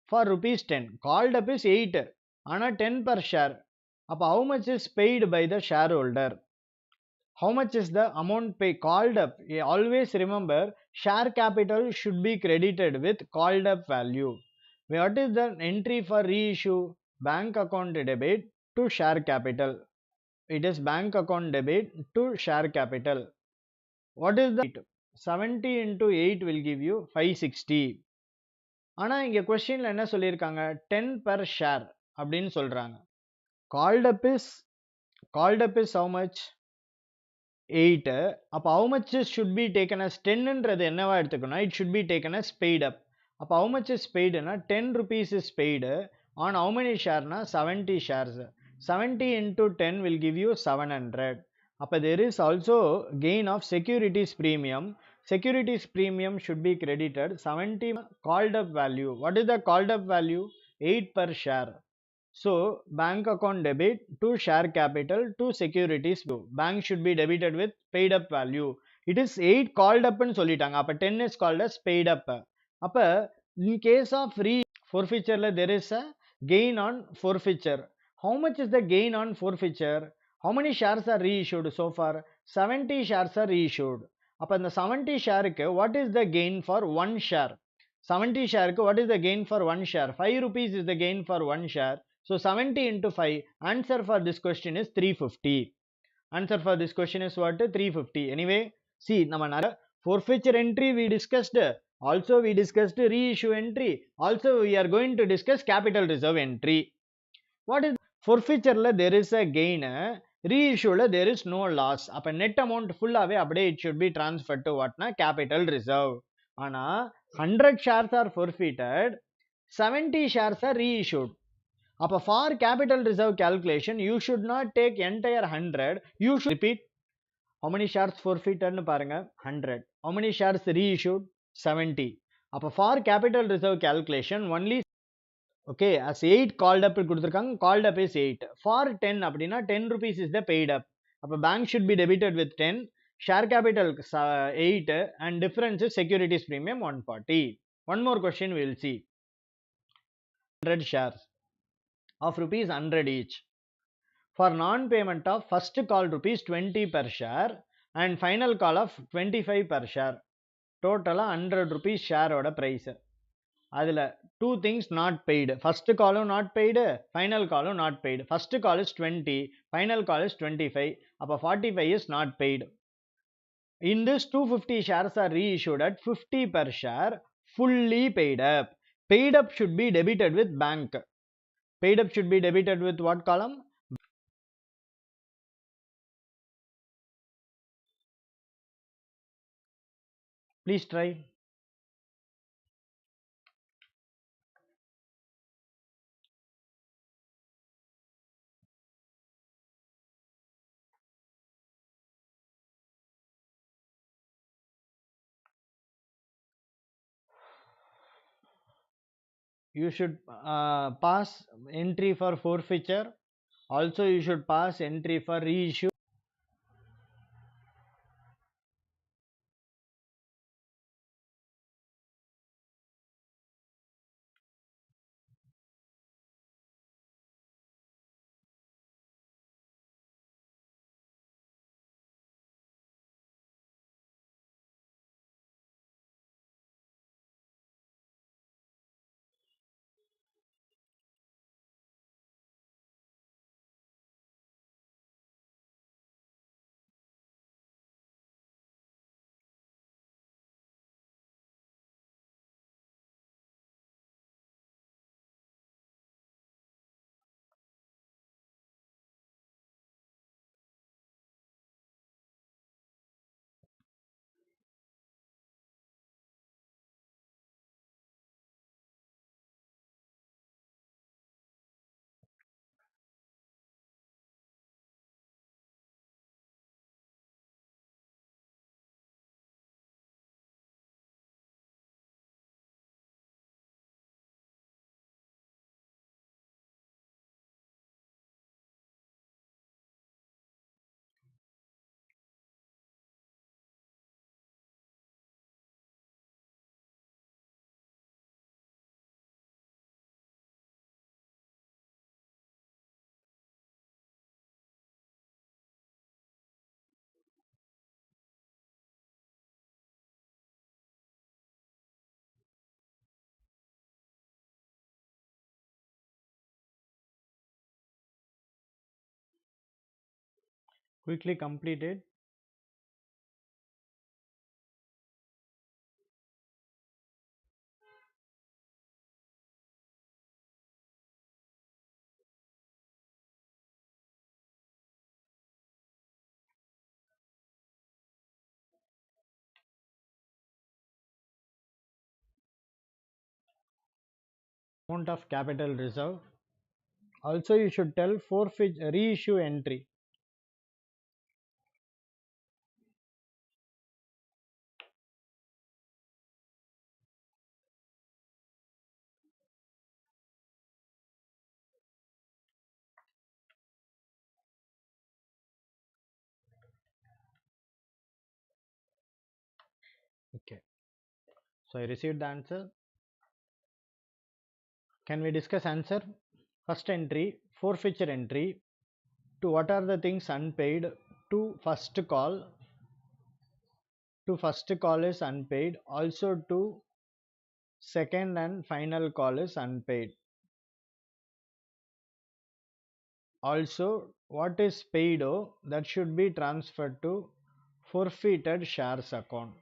Speaker 2: for rupees 10. Called up is 8. Ana 10 per share. How much is paid by the shareholder? How much is the amount paid? Called up. Always remember, share capital should be credited with called up value. What is the entry for reissue? Bank account debit to share capital. It is bank account debit to share capital. What is the 70 into 8 will give you 560. ஆனா இங்க கொஸ்டின்ல என்ன சொல்லியிருக்காங்க 10 per share அப்படின்னு சொல்றாங்க. Called up is how much? 8. அப்ப how much should be taken as 10ன்றது என்னவா எடுத்துக்கணும்? It should be taken as paid up. அப்ப how much is paid னா 10 rupees is paid on how many share னா 70 shares. 70 into 10 will give you 700. அப்ப there is also gain of securities premium. Securities premium should be credited 70 called up value. What is the called up value? 8 per share. So bank account debit to share capital to securities. Bank should be debited with paid up value. It is 8 called up ன்னு சொல்லிட்டாங்க. அப்ப 10 is called as paid up. அப்ப in case of forfeiture there is a gain on forfeiture. How much is the gain on forfeiture? How many shares are reissued so far? 70 shares are reissued. அப்ப இந்த 70 ஷேருக்கு what is the gain for one share? 70 ஷேருக்கு what is the gain for one share? 5 rupees is the gain for one share. So 70 into 5, answer for this question is 350. Answer for this question is what? 350. Anyway, see, நம்ம forfeiture entry we discussed. Also we discussed reissue entry. Also we are going to discuss capital reserve entry. What is forfeiture? There is a gain. Reissue there is no loss. அப்ப net amount full-ஆவே அப்படியே it should be transferred to what na capital reserve. ஆனா 100 shares are forfeited, 70 shares are reissued. அப்ப for capital reserve calculation you should not take entire 100. You should repeat. How many shares forfeited னு பாருங்க 100. How many shares reissued? 70. அப்ப for capital reserve calculation only okay as 8 called up கொடுத்திருக்காங்க. Called up is 8. For 10 அப்படின்னா 10 rupees is the paid up. அப்ப bank should be debited with 10. Share capital 8 and difference is securities premium 140. One more question we will see. 100 shares of rupees 100 each. For non-payment of first call rupees 20 per share and final call of 25 per share. Total 100 rupees share oda price. அதில் two things not paid. First call not paid, final call not paid. First call is 20, final call is 25. அப்ப 45 is not paid. In this 250 shares are reissued at 50 per share, fully paid up. Paid up should be debited with bank. Paid up should be debited with what column? Please try. You should pass entry for forfeiture. Also you should pass entry for reissue. quickly complete it. Amount of capital reserve. Also you should tell forfeit reissue entry. Okay, so I received the answer. Can we discuss answer? First entry, forfeiture entry. To what are the things unpaid? To first call. To first call is unpaid. Also to second and final call is unpaid. Also, what is paid that should be transferred to forfeited shares account.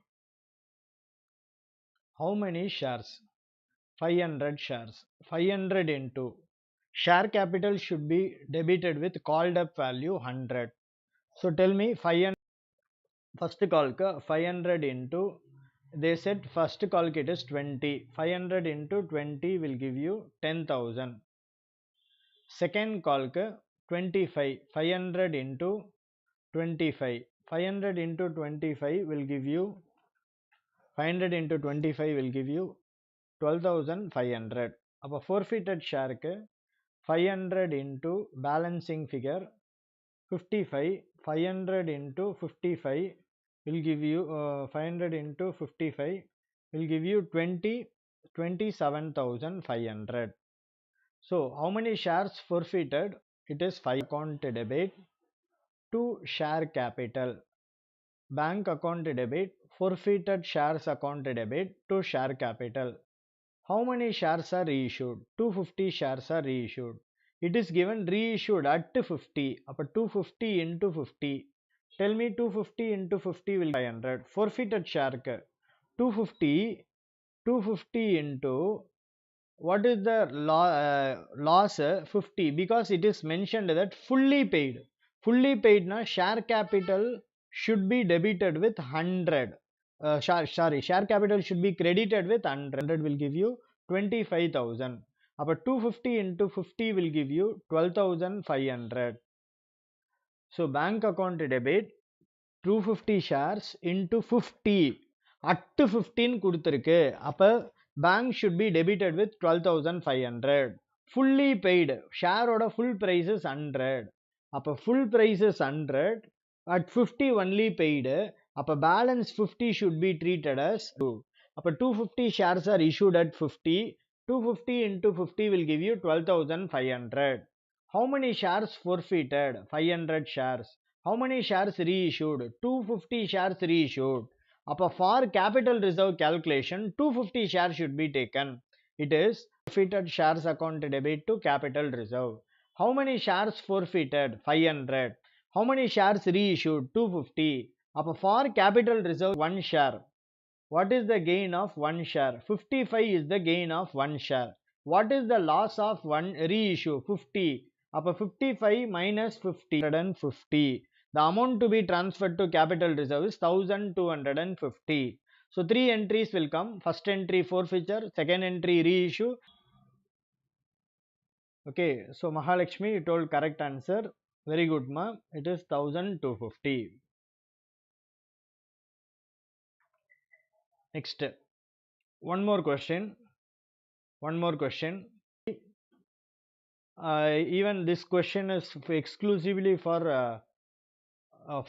Speaker 2: How many shares? 500 shares. 500 into share capital should be debited with called up value 100. So tell me 500 first call 500 into, they said first call it is 20. 500 into 20 will give you 10,000. Second call 25. 500 into 25. 500 into 25 will give you 500 into 25 will give you 12,500. அப்போ forfeited ஷேருக்கு 500 into balancing figure 55. 500 into 55 will give you 500 into 55 will give you 27,500. So how many shares forfeited? It is 5 account debit to share capital. Bank account debit, forfeited shares account debit to share capital. How many shares are reissued? 250 shares are reissued. It is given reissued at 50. Upper 250 into 50. Tell me 250 into 50 will 500. Forfeited share 250 250 into what is the loss 50, because it is mentioned that fully paid na share capital should be debited with 100. Share capital should be credited with 100 will give you 25,000. About 250 into 50 will give you 12,500. So bank account debit 250 shares into 50 at 15 கொடுத்திருக்கு. அப்ப bank should be debited with 12,500. fully paid share oda full price is 100. அப்ப full price is 100 at 50 only paid. அப்ப balance 50 should be treated as 2. அப்ப 250 shares are issued at 50. 250 into 50 will give you 12,500. How many shares forfeited? 500 shares. How many shares reissued? 250 shares reissued. For capital reserve calculation, 250 shares should be taken. It is forfeited shares account debit to capital reserve. How many shares forfeited? 500. How many shares reissued? 250. For capital reserve, 1 share. What is the gain of 1 share? 55 is the gain of 1 share. What is the loss of 1 reissue? 50. 55 minus 50, 150. The amount to be transferred to capital reserve is 1250. So 3 entries will come. First entry forfeiture, second entry reissue. Okay, so Mahalakshmi, you told correct answer. Very good, ma. It is 1250. Next, one more question. Even this question is exclusively for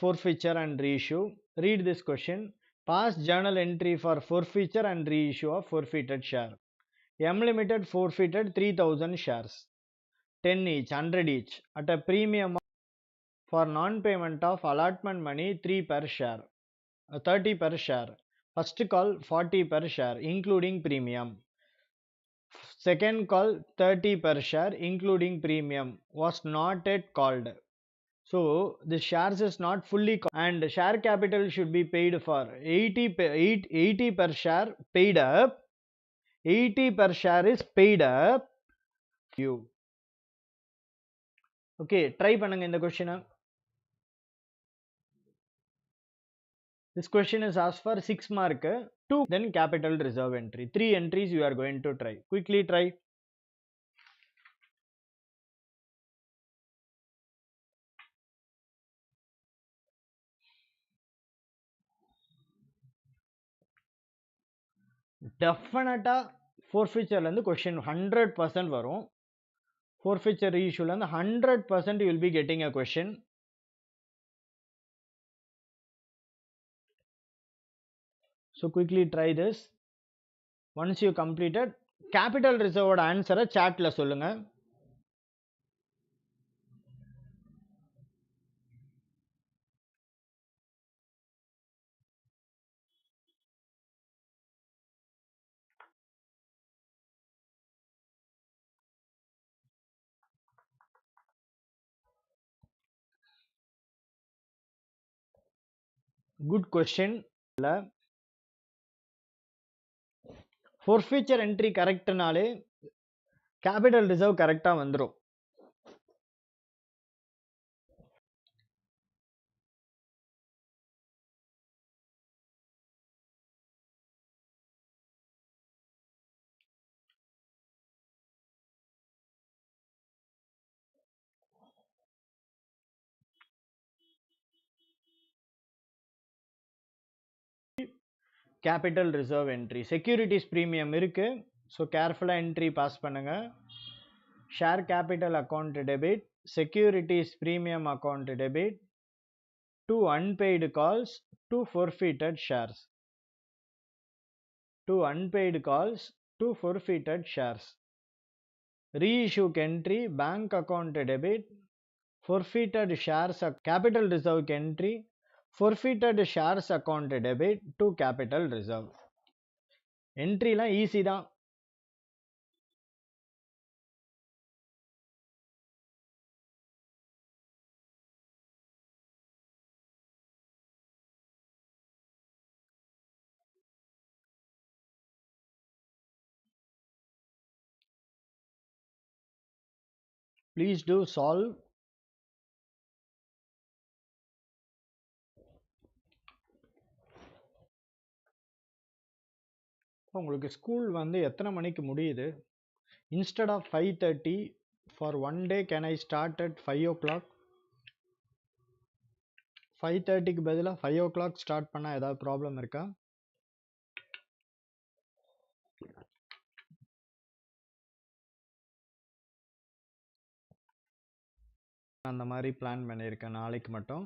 Speaker 2: forfeiture and reissue. Read this question. Past journal entry for forfeiture and reissue of forfeited share. M Limited forfeited 3000 shares, 10 each, 100 each, at a premium for non-payment of allotment money 3 per share, 30 per share. First call 40 per share including premium. Second call 30 per share including premium was not yet called. So the shares is not fully and share capital should be paid for 80 per share paid up. 80 per share is paid up you. Okay, try பண்ணுங்க இந்த question. This question is asked for 6 mark. 2 then capital reserve entry. 3 entries you are going to try. Quickly try. Definitely forfeiture la question 100% varum. Forfeiture issue la 100% you will be getting a question. So quickly try this. Once you completed, capital reserve answer chat la sollunga. Good question. Forfeiture entry correct naale capital reserve correct ah vandrum. Capital reserve entry. Securities premium இருக்கு. So careful entry pass பண்ணுங்க. Share capital account debit. Securities premium account debit. 2 unpaid calls. 2 forfeited shares. 2 unpaid calls. 2 forfeited shares. Reissue entry. Bank account debit. Forfeited shares. Capital reserve entry. Forfeited shares account debit to capital reserve. Entry la easy தான். Please do solve. உங்களுக்கு school வந்து எத்தனை மணிக்கு முடியுது? Instead of 5:30 for one day can I start at 5 o'clock? 5:30க்கு பதிலா 5 o'clock start பண்ணா ஏதாவது problem இருக்கா? அந்த மாதிரி பிளான் பண்ணியிருக்கேன் நாளைக்கு மட்டும்.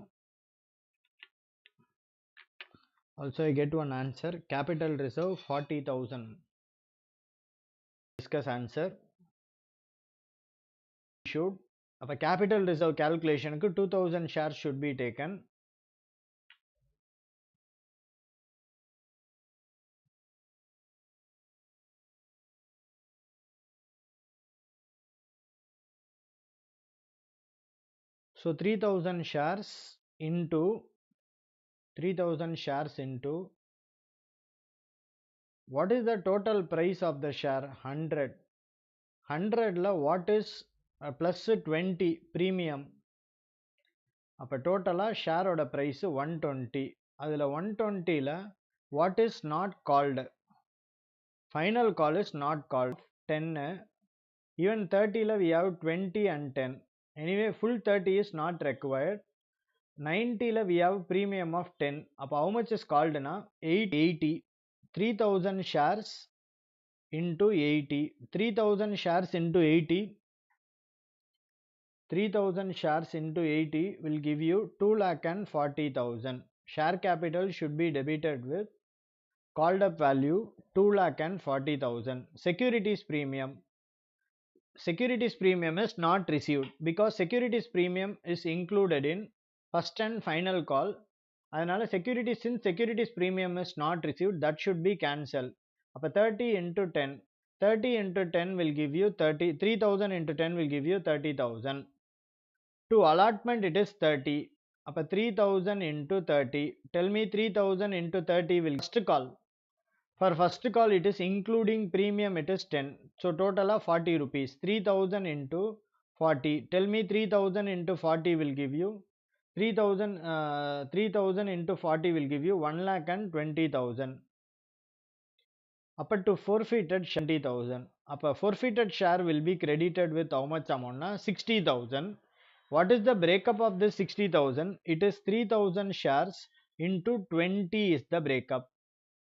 Speaker 2: Also I get one answer. Capital reserve 40,000. Discuss answer. Should. அப்ப capital reserve calculationக்கு 2000 shares should be taken. So 3000 shares into 3000 shares into what is the total price of the share? 100. 100 la what is plus 20 premium. அப்ப டோட்டலா ஷேரோட price 120. அதுல 120 ல what is not called? Final call is not called. 10. Even 30 la we have 20 and 10. Anyway full 30 is not required. 90 la we have premium of 10. அப்ப how much is called na 880. 3000 shares into 80. 3000 shares into 80. 3000 shares into 80 will give you 2,40,000. Share capital should be debited with called up value 2,40,000. Securities premium. Securities premium is not received because securities premium is included in first and final call. அதனால securities, since securities premium is not received, that should be cancelled. அப்ப 30 into 10. 30 into 10 will give you 30. 3000 into 10 will give you 30,000. To allotment it is 30. Appa 3000 into 30. Tell me 3000 into 30 will first call. For first call it is including premium it is 10. So total of 40 rupees. 3000 into 40. Tell me 3000 into 40 will give you 3000 into 40 will give you 1,20,000. Up to forfeited 70,000. Up forfeited share will be credited with how much amount? 60,000. What is the breakup of this 60,000? It is 3,000 shares into 20 is the breakup.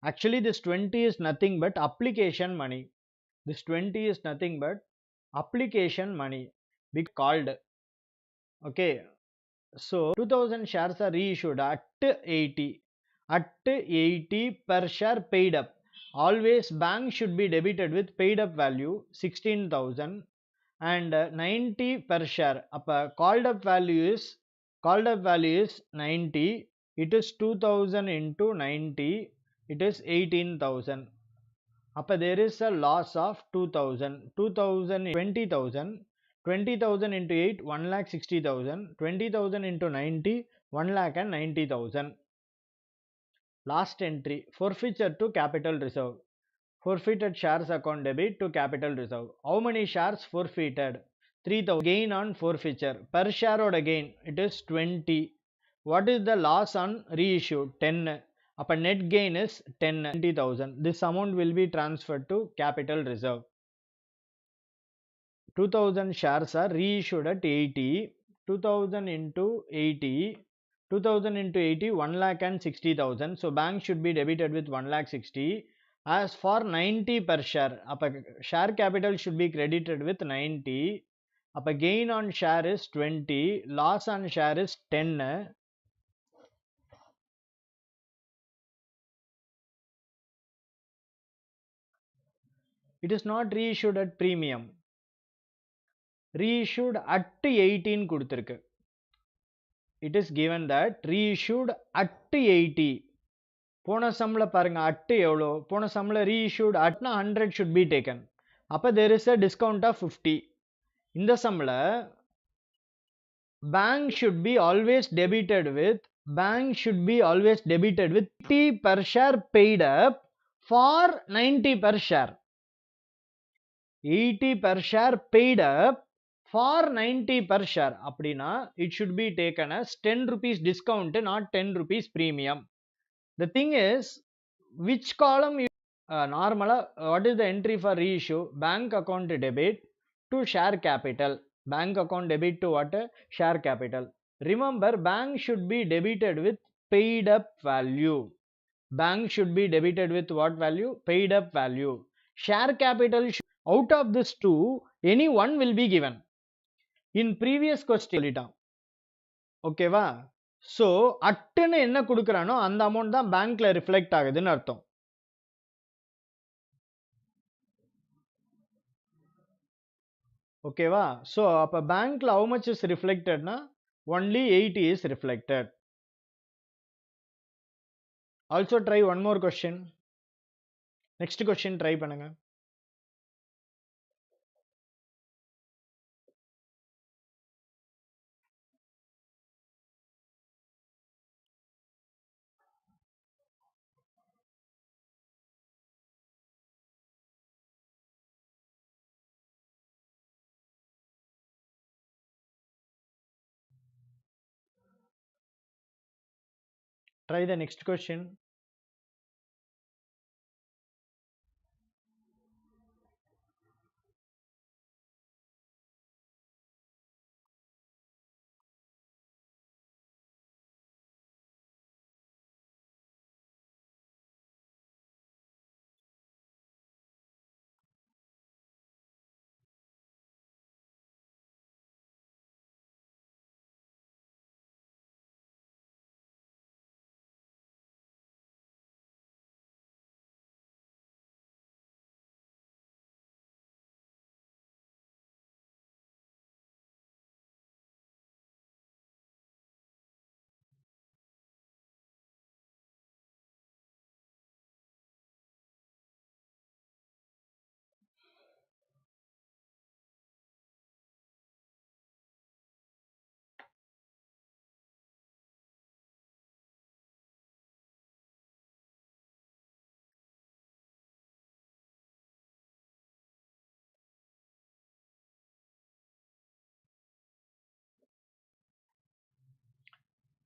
Speaker 2: Actually, this 20 is nothing but application money. This 20 is nothing but application money. Be called. Okay. So 2000 shares are reissued at 80. At 80 per share paid up. Always bank should be debited with paid up value 16,000 and 90 per share. Called up value is 90. It is 2000 into 90. It is 18,000. There is a loss of 2000. 20,000 20,000 into 8 1,60,000. 20,000 into 90 1,90,000. Last entry forfeiture to capital reserve. Forfeited shares account debit to capital reserve. How many shares forfeited? 3,000. Gain on forfeiture. Per share or gain it is 20. What is the loss on reissue? 10. Net gain is 20,000. This amount will be transferred to capital reserve. 2000 shares are reissued at 80. 2000 into 80. 2000 into 80 1,60,000. So bank should be debited with 1,60,000. As for 90 per share, share capital should be credited with 90. Gain on share is 20. Loss on share is 10. It is not reissued at premium. Reissued at 18 கொடுத்திருக்கு. It is given that reissued at 80. போன சம்ல பாருங்க at எவ்வளோ? போன சம்ல reissued at 100 should be taken. there is a discount of 50. இந்த சம்ல bank should be always debited with 80 per share paid up for 90 per share. 80 per share paid up for 90 per share. அப்படினா it should be taken as 10 rupees discount, not 10 rupees premium. The thing is, which column you normally what is the entry for reissue? Bank account debit to share capital. Bank account debit to what? Share capital. Remember, bank should be debited with paid up value. Bank should be debited with what value? Paid up value. Share capital, out of this two, any one will be given. In previous question சொல்லிட்டான். ஓகேவா? So அட்டுன்னு என்ன கொடுக்கறானோ அந்த amount தான் பேங்க்ல reflect ஆகுதுன்னு அர்த்தம். ஓகேவா? So அப்ப பேங்க்ல how much is reflected na? Only 80 is reflected. Also try one more question. Next question try பண்ணுங்க. Try the next question.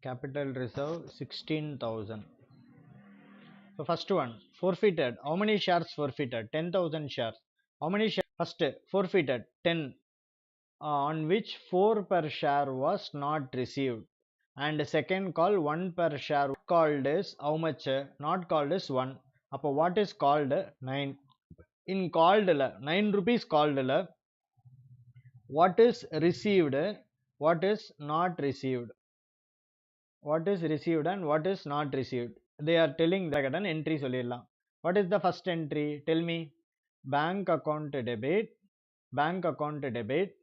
Speaker 2: capital reserve 16,000. So first one, forfeited. How many shares forfeited? 10,000 shares. How many shares? First, forfeited 10, on which 4 per share was not received. And second call 1 per share called is how much? Not called is 1. Appo what is called? 9. In called 9 rupees called, what is received, what is not received, what is received and what is not received. They are telling that an entry சொல்லிடலாம். What is the first entry? Tell me. Bank account debit, bank account debit.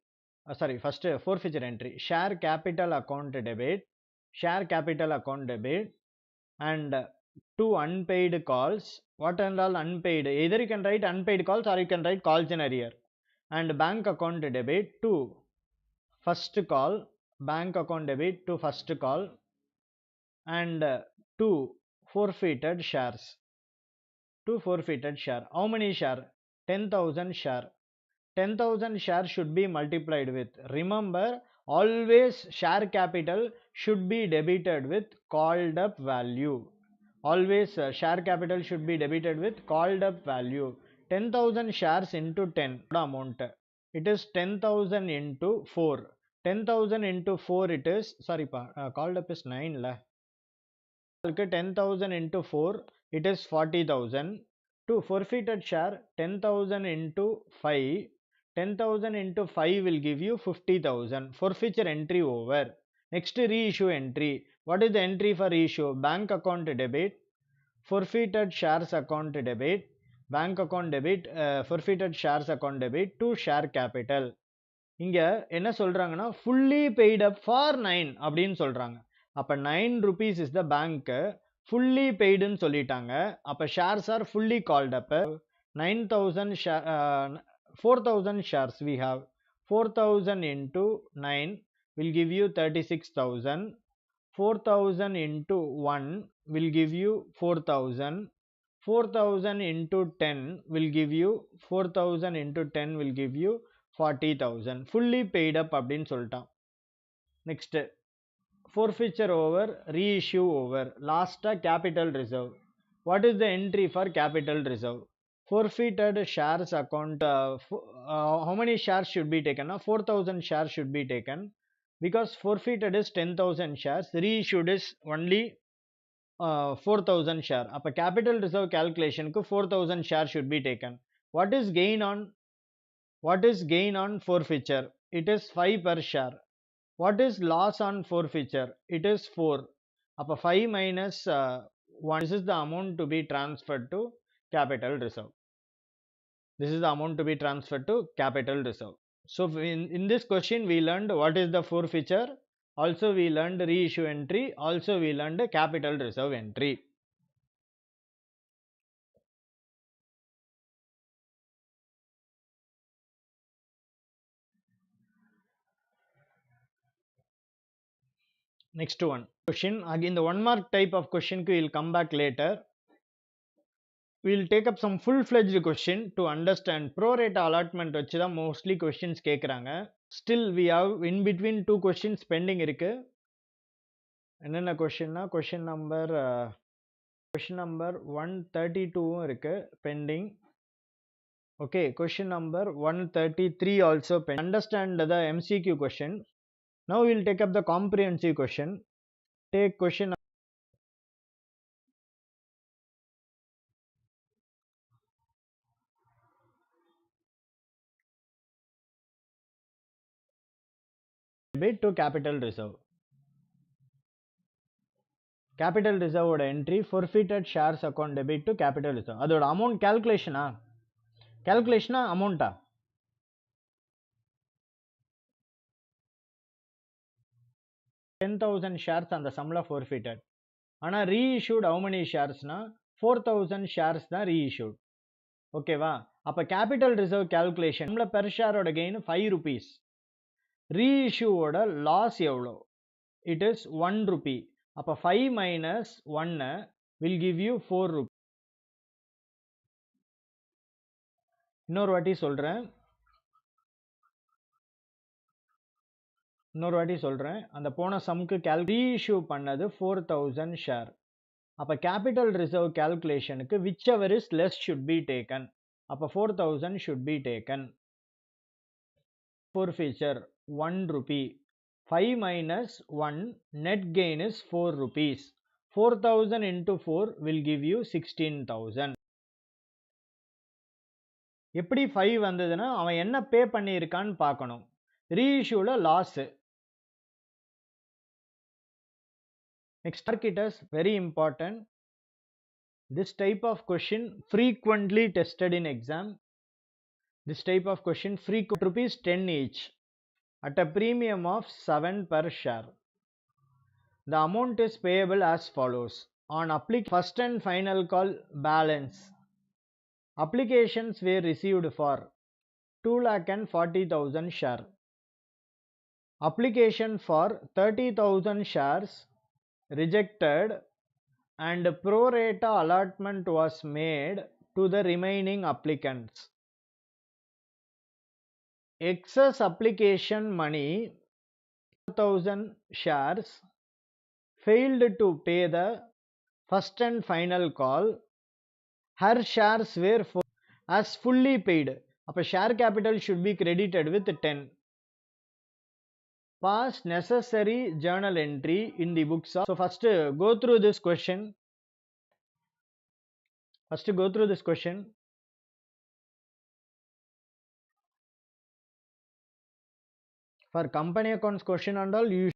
Speaker 2: Sorry, first forfeiture entry. Share capital account debit, share capital account debit, and two unpaid calls. What and all unpaid? Either you can write unpaid calls or you can write calls in arrear. And bank account debit to first call, bank account debit to first call, and two forfeited shares, two forfeited share. How many share? 10,000 share. 10,000 share should be multiplied with, remember, always share capital should be debited with called up value. Always share capital should be debited with called up value. 10,000 shares into 10 amount. It is 10,000 into 4. 10,000 into 4 it is, sorry called up is 9 la. 10,000 into 4 it is 40,000. To forfeited share 10,000 into 5. 10,000 into 5 will give you 50,000. Forfeiture entry over. Next reissue entry. What is the entry for reissue? Bank account debit, forfeited shares account debit, bank account debit, forfeited shares account debit to share capital. இங்க என்ன சொல்றாங்கன்னா fully paid up for 9 அப்படின்னு சொல்றாங்க. அப்ப 9 rupees is the bank, fully paid ன்னு சொல்லிட்டாங்க. அப்ப shares are fully called up. 9,000 4,000 shares we have. 4,000 into 9 will give you 36,000. 4,000 into 1 will give you 4,000. 4,000 into 10 will give you 4,000 into 10 will give you 40,000. fully paid up அப்படின்னு சொல்லிட்டான். Next, forfeiture over, reissue over. Last capital reserve. What is the entry for capital reserve? Forfeited shares account. How many shares should be taken? 4,000 shares should be taken, because forfeited is 10,000 shares, reissued is only 4,000 share. அப்ப capital reserve calculation க்கு 4,000 share should be taken. What is gain on, what is gain on forfeiture? It is 5 per share. What is loss on forfeiture? It is 4. அப்ப 5 minus 1. This is the amount to be transferred to capital reserve. This is the amount to be transferred to capital reserve. So in this question we learned what is the forfeiture. Also we learned reissue entry. Also we learned capital reserve entry. Next one question, again the 1 mark type of question we will come back later. We will take up some full-fledged question to understand. Pro rata allotment வச்சு தான் mostly questions கேக்குறாங்க. Still we have in between 2 questions pending இருக்கு. என்னென்ன questionனா question number 132 இருக்கு pending. Okay, question number 133 also pending. Understand the MCQ question. Now we will take up the comprehensive question. Take question debit to capital reserve. Capital reserve ஓட entry forfeited shares account debit to capital reserve. அதோட amount calculation amount 10,000 shares அந்த sumல forfeited. ஆனா reissued how many shares னா 4,000 shares தான் reissued. ஓகேவா? அப்ப capital reserve calculation sumல per share ஓட gain 5 rupees. reissue ஓட loss எவ்வளோ? It is 1 rupee. அப்ப 5 minus 1 will give you 4 rupees. இன்னொரு வாட்டி சொல்றேன். இன்னொரு வாட்டி சொல்கிறேன், அந்த போன சம்க்கு ரீஇஷ்யூ பண்ணது 4000 ஷேர். அப்போ கேபிட்டல் ரிசர்வ் கேல்குலேஷனுக்கு whichever is less should be taken. அப்போ 4000 should be taken. Forfeiture 1 rupee. 5 minus 1, net gain is 4 rupees. 4000 into 4 will give you 16,000. எப்படி 5 வந்ததுன்னா அவன் என்ன பே பண்ணியிருக்கான்னு பார்க்கணும். ரீஇஷ்யூல loss. Next, marketers, very important. This type of question frequently tested in exam. This type of question frequent rupees 10 each at a premium of 7 per share. The amount is payable as follows. On first and final call balance. Applications were received for 2,40,000 share. Application for 30,000 shares rejected and pro rata allotment was made to the remaining applicants. Excess application money 4,000 shares failed to pay the first and final call. Her shares were as fully paid. Appa share capital should be credited with 10. Pass necessary journal entry in the books of. So first go through this question. For company accounts question and all, you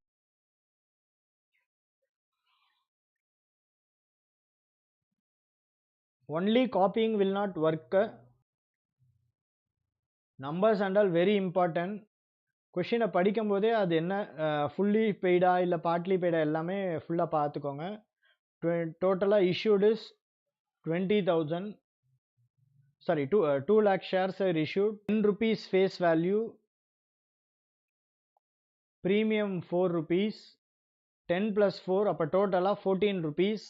Speaker 2: only copying will not work. Numbers and all very important. கொஷினை படிக்கும் போதே அது என்ன fully பெய்டா இல்லை partly பெய்டா எல்லாமே ஃபுல்லாக பார்த்துக்கோங்க. டோட்டலாக issued is 20,000. Sorry, 2 lakh shares are issued. 10 rupees face value. Premium 4 rupees. 10 plus 4 அப்போ டோட்டலாக 14 rupees.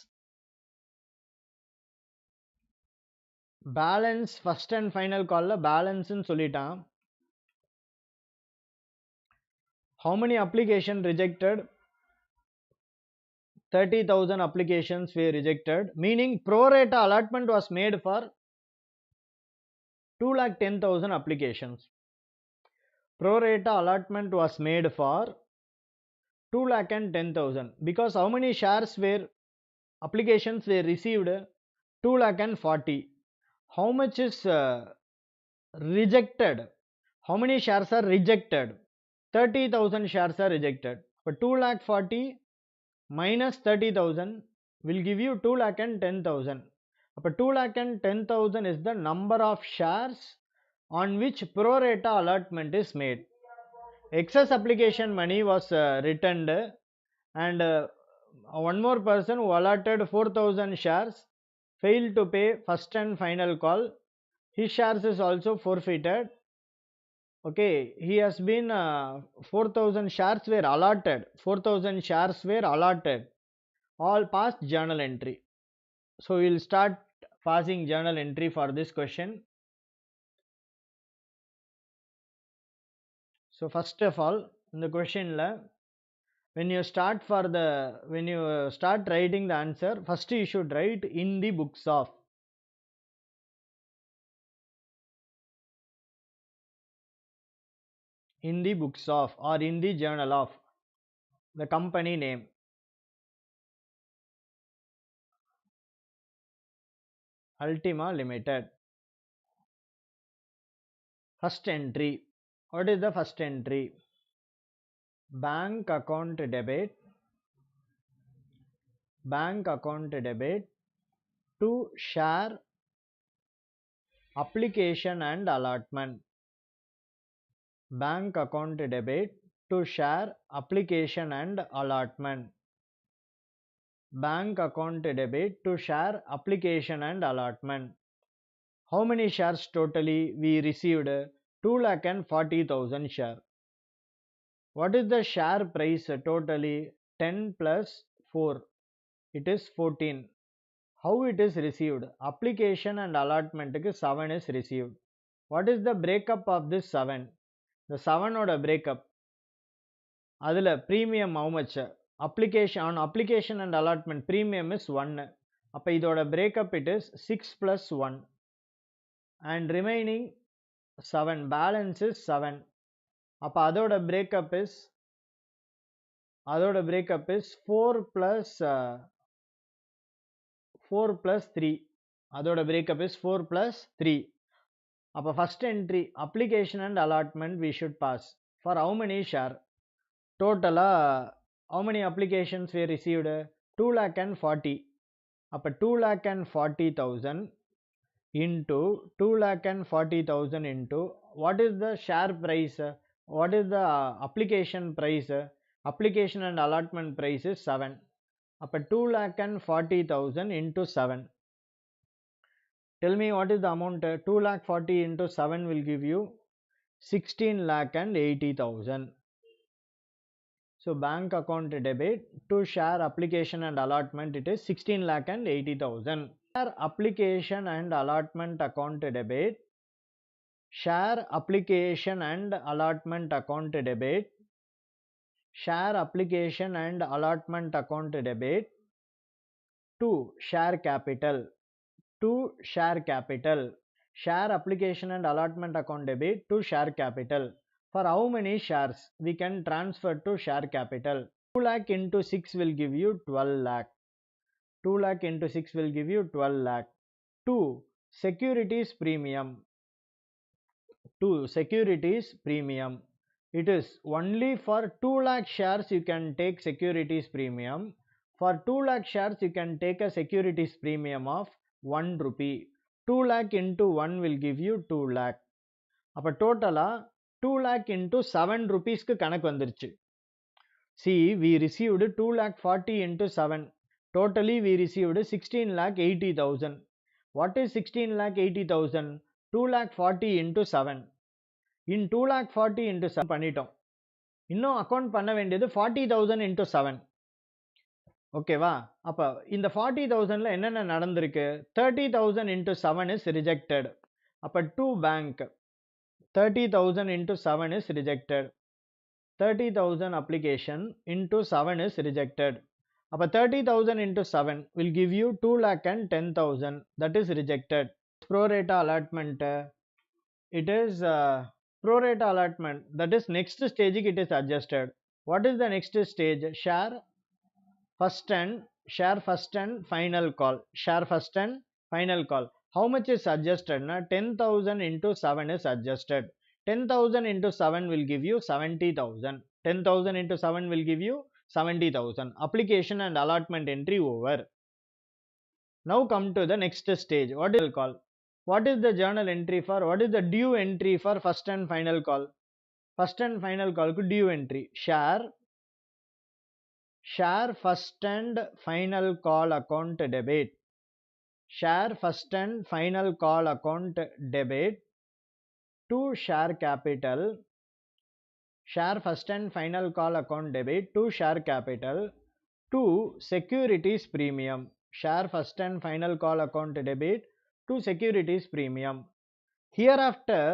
Speaker 2: Balance first and final காலில் பேலன்ஸ்ன்னு சொல்லிட்டான். How many applications rejected? 30,000 applications were rejected, meaning pro rata allotment was made for 2,10,000 applications. Pro rata allotment was made for 2,10,000 because how many shares were applications were received? 2,40,000. How much is rejected? How many shares are rejected? 30,000 shares are rejected. But 2,40,000 minus 30,000 will give you 2,10,000. But 2,10,000 is the number of shares on which pro rata allotment is made. Excess application money was returned, and one more person who allotted 4,000 shares failed to pay first and final call. His shares is also forfeited. Okay, he has been 4,000 shares were allotted. 4,000 shares were allotted. All passed journal entry. So we will start passing journal entry for this question. So first of all, in the question la, when you start writing the answer, first you should write in the books of. In the books of or in the journal of. The company name. Ultima Limited. First entry. What is the first entry? Bank account debit. Bank account debit to share application and allotment. Bank account debit to share application and allotment. Bank account debit to share application and allotment. How many shares totally we received? 2,40,000 share. What is the share price totally? 10 plus 4. It is 14. How it is received? Application and allotment 7 is received. What is the breakup of this 7? The 7 oda breakup. அதில் premium how much? On application and allotment premium is 1. அப்போ இதோட breakup it is 6 plus 1 and remaining 7, balance is 7. அப்போ அதோட breakup is 4 plus 3. அதோட breakup is 4 plus 3. அப்போ first entry application and allotment we should pass. For how many share? Total how many applications we received? 2,40,000. அப்போ 2,40,000 into 2,40,000 into what is the share price? What is the application price? Application and allotment price is 7. அப்போ 2,40,000 into 7. Tell me what is the amount? 2,40,000 into 7 will give you 16,80,000. So bank account debit to share application and allotment it is 16,80,000. Share application and allotment account debit. Share application and allotment account debit. Share application and allotment account debit to share capital. To share capital. Share application and allotment account debit to share capital. For how many shares we can transfer to share capital? 2 lakh into 6 will give you 12 lakh. 2 lakh into 6 will give you 12 lakh. 2 securities premium. 2 securities premium. It is only for 2 lakh shares you can take securities premium. For 2 lakh shares you can take a securities premium of 1 rupee. 2 lakh into 1 will give you 2 lakh. அப்போ டோட்டலாக 2 lakh into 7 rupeesக்கு கணக்கு வந்துருச்சு. See, we received 2,40,000 into 7. Totally we received 16,80,000. What is 16,80,000? 2,40,000 into 7. In 2,40,000 into 7 பண்ணிட்டோம். இன்னும் account பண்ண வேண்டியது 40,000 into 7. ஓகேவா? அப்போ இந்த 40,000ல என்னென்ன நடந்திருக்கு? 30,000 into 7 is rejected. அப்போ to bank 30,000 into 7 is rejected. 30,000 application into 7 is rejected. அப்போ 30,000 into 7 will give you 2,10,000. That is rejected. Pro rata allotment. It is pro rata allotment. That is next stage it is adjusted. What is the next stage? Share first and final call. Share first and final call. How much is adjusted? 10,000 into 7 is adjusted. 10,000 into 7 will give you 70,000. 10,000 into 7 will give you 70,000. Application and allotment entry over. Now come to the next stage. What is call? What is the journal entry for? What is the due entry for first and final call? First and final call ku due entry. Share first and final call account debit. Share first and final call account debit to share capital. Share first and final call account debit to share capital to securities premium. Share first and final call account debit to securities premium. Hereafter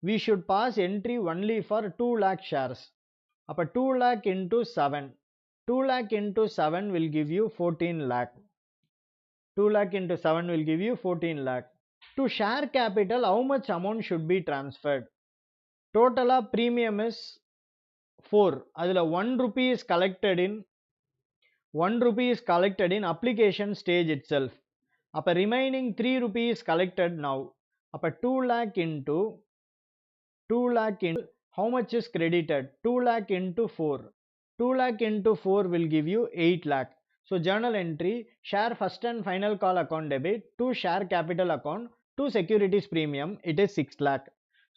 Speaker 2: we should pass entry only for 2 lakh shares. அப்போ 2 lakh into 7. 2 lakh into 7 will give you 14 lakh. 2 lakh into 7 will give you 14 lakh. To share capital, how much amount should be transferred? Total premium is 4. அதில் 1 rupee is collected in application stage itself. அப்போ remaining 3 rupees is collected now. அப்போ 2 lakh into how much is credited? 2 lakh into 4. 2 lakh into 4 will give you 8 lakh. So journal entry, share first and final call account debit to share capital account to securities premium, it is 6 lakh.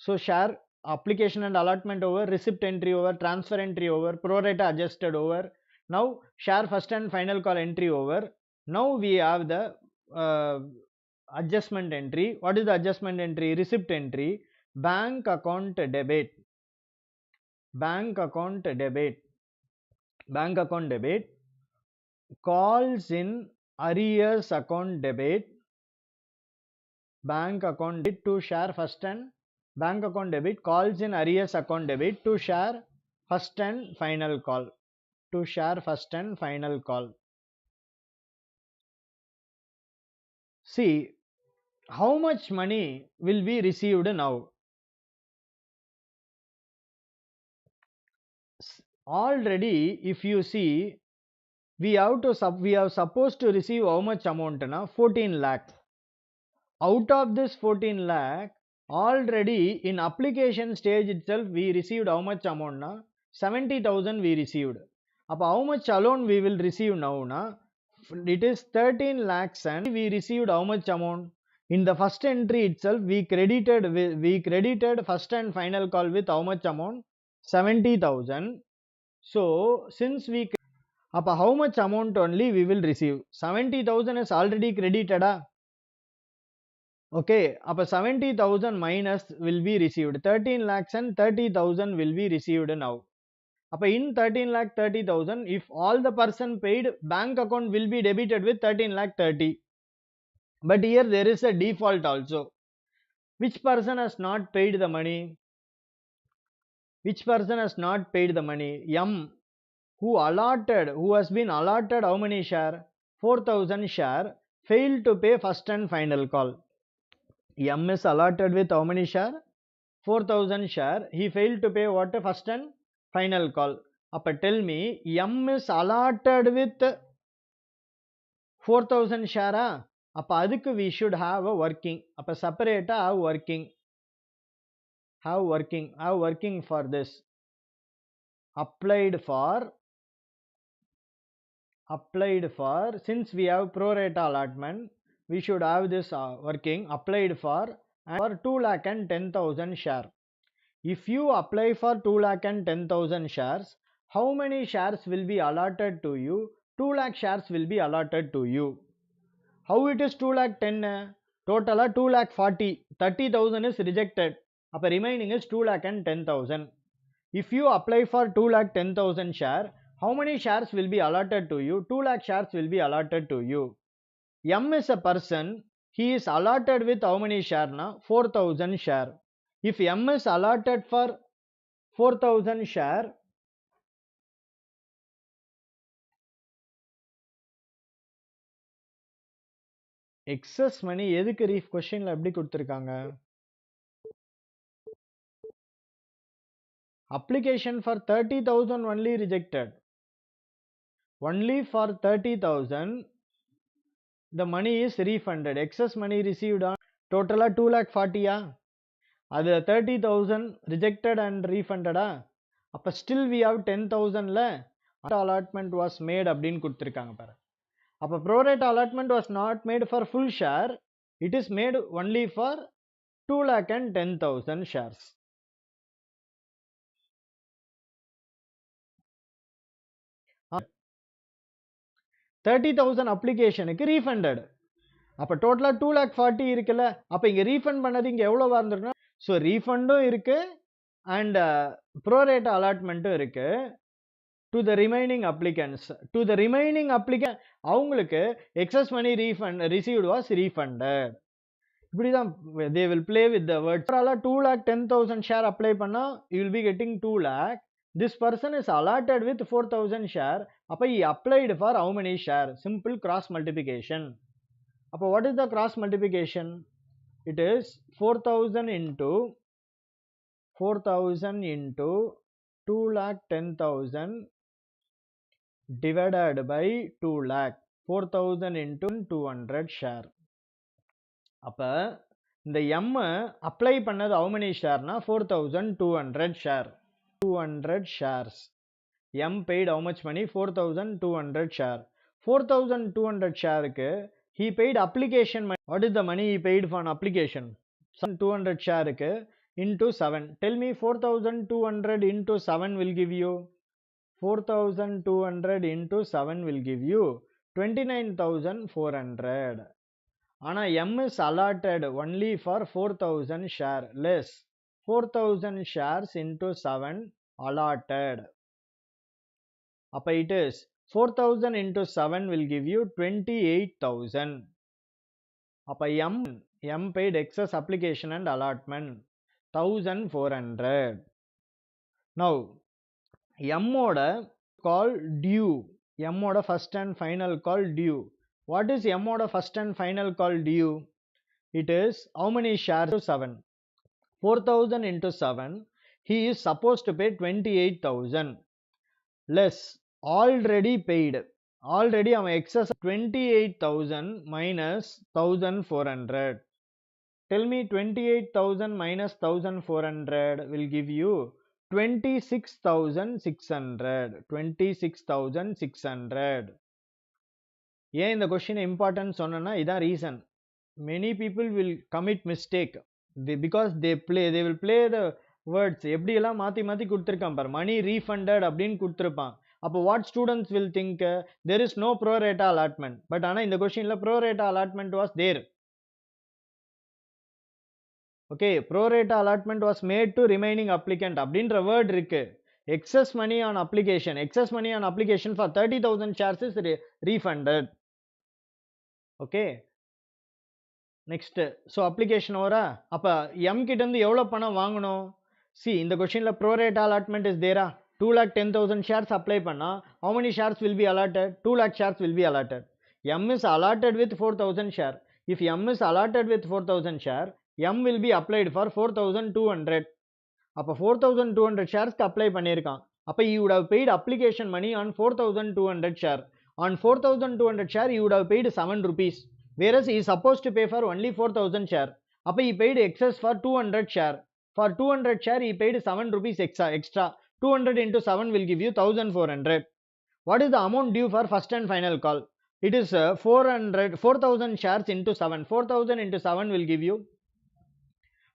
Speaker 2: So share application and allotment over, receipt entry over, transfer entry over, pro rata adjusted over. Now share first and final call entry over. Now we have the adjustment entry. What is the adjustment entry? Receipt entry. Bank account debit. Bank account debit. Bank account debit. Calls in arrears account debit. Bank account debit to share first and bank account debit. Calls in arrears account debit to share first and final call. To share first and final call. See, how much money will be received now? Already, if you see, we have supposed to receive how much amount na? 14 lakh. Out of this 14 lakh, already in application stage itself we received how much amount na? 70,000 we received. How much alone we will receive now na? It is 13 lakhs and we received how much amount? In the first entry itself we credited first and final call with how much amount? 70,000. So since we how much amount only we will receive? 70,000 is already credited. Okay, 70,000 minus will be received. 13 lakhs and 30,000 will be received now. In 13 lakh 30,000, if all the person paid, bank account will be debited with 13 lakh 30. But here there is a default also. Which person has not paid the money? Which person has not paid the money? M. Who has been allotted how many share? 4,000 share, failed to pay first and final call. M is allotted with how many share? 4,000 share. He failed to pay what? First and final call. Tell me, M is allotted with 4,000 share. Adukku we should have a working. Separate have working. Have working for this. Applied for, since we have pro rata allotment, we should have this working. Applied for 2 lakh and 10,000 share. If you apply for 2 lakh and 10,000 shares, how many shares will be allotted to you? 2 lakh shares will be allotted to you. How it is 2 lakh 10? Total 2 lakh 40. 30,000 is rejected. Remaining is 2 lakh and 10,000. If you apply for 2 lakh 10,000 share, how many shares will be allotted to you? 2 lakh shares will be allotted to you. M is a person. He is allotted with how many share? 4,000 share. If M is allotted for 4,000 share, excess money எதுக்கு reef கொஸ்டின்ல எப்படி கொடுத்திருக்காங்க? Application for 30,000 only rejected. Only for 30,000 the money is refunded. Excess money received on total 2 lakh 40. அது 30,000 rejected and refunded. Still we have 10,000 allotment was made அப்படின்னு கொடுத்திருக்காங்க பாரு. pro rata allotment was not made for full share. It is made only for 2 lakh and 10,000 shares. 30,000 applicationக்கு refunded. டோட்டலா 2 lakh 40 இருக்குல்ல, இங்க refund பண்ணது இங்க எவ்வளவு வந்திருக்குன்னா, சோ ரீஃபண்டும் இருக்கு and pro rata allotmentum இருக்கு. To the remaining applicants, அவங்களுக்கு excess money refund received was refunded. இப்படிதான் they will play with the words. 2 lakh 10,000 share apply பண்ணா you will be getting 2 lakh. This person is allotted with 4,000 share. he applied for how many share? Simple cross multiplication. What is the cross multiplication? It is 4,000 into 2 lakh 10,000 divided by 2 lakh. 4,000 into 200 share. இந்த M apply பண்ணது how many share na? 4,200 share. 200 shares. M paid how much money? 4,200 share. 4,200 share க்கு he paid application money. What is the money he paid for an application? 200 share க்கு into 7. Tell me 4,200 into 7 will give you 4,200 into 7 will give you 29,400. Ana M is allotted only for 4,000 share, less 4,000 shares into 7 allotted. It is 4,000 into 7 will give you 28,000. M paid excess application and allotment 1,400. Now M oda called due. M oda first and final called due. What is M oda first and final called due? It is how many shares? 7. 4,000 into 7. He is supposed to pay 28,000 less already paid. Already அவன் excess 28,000 minus 1,400. Tell me 28,000 minus 1,400 will give you 26,600. 26,600. ஏன் இந்த question important சொன்னா இதான் reason. Many people will commit mistake because they will play the words. எப்படி எல்லாம் மாத்தி மாத்தி கொடுத்திருக்கான் பாரு. money refunded அப்படின்னு கொடுத்திருப்பான். அப்போ what students will think? There is no pro rata allotment. But ஆனா இந்த கொஸ்டின்ல pro rata allotment was there. Okay, pro rata allotment was made to remaining applicant அப்படின்ற word இருக்கு. Excess money on application. Excess money on application for 30,000 shares is refunded. Okay. Next, so application ஓரா அப்ப M கிட்ட இருந்து எவ்வளவு பணம் வாங்கணும்? See, இந்த கொஸ்டின்ல pro rata allotment is there. 2,10,000 shares apply பண்ணா how many shares will be allotted? 2 lakh shares will be allotted. M is allotted with 4,000 share. If M is allotted with 4,000 share, M will be applied for 4,200. அப்ப 4,200 shares apply பண்ணிருக்கான். அப்ப he would have paid application money on 4,200 share. On 4,200 share he would have paid 7 rupees. Whereas he is supposed to pay for only 4,000 share. அப்ப he paid excess for 200 share. For 200 share he paid 7 rupees extra. 200 into 7 will give you 1,400. What is the amount due for first and final call? It is 4,000 shares into 7. 4,000 into 7 will give you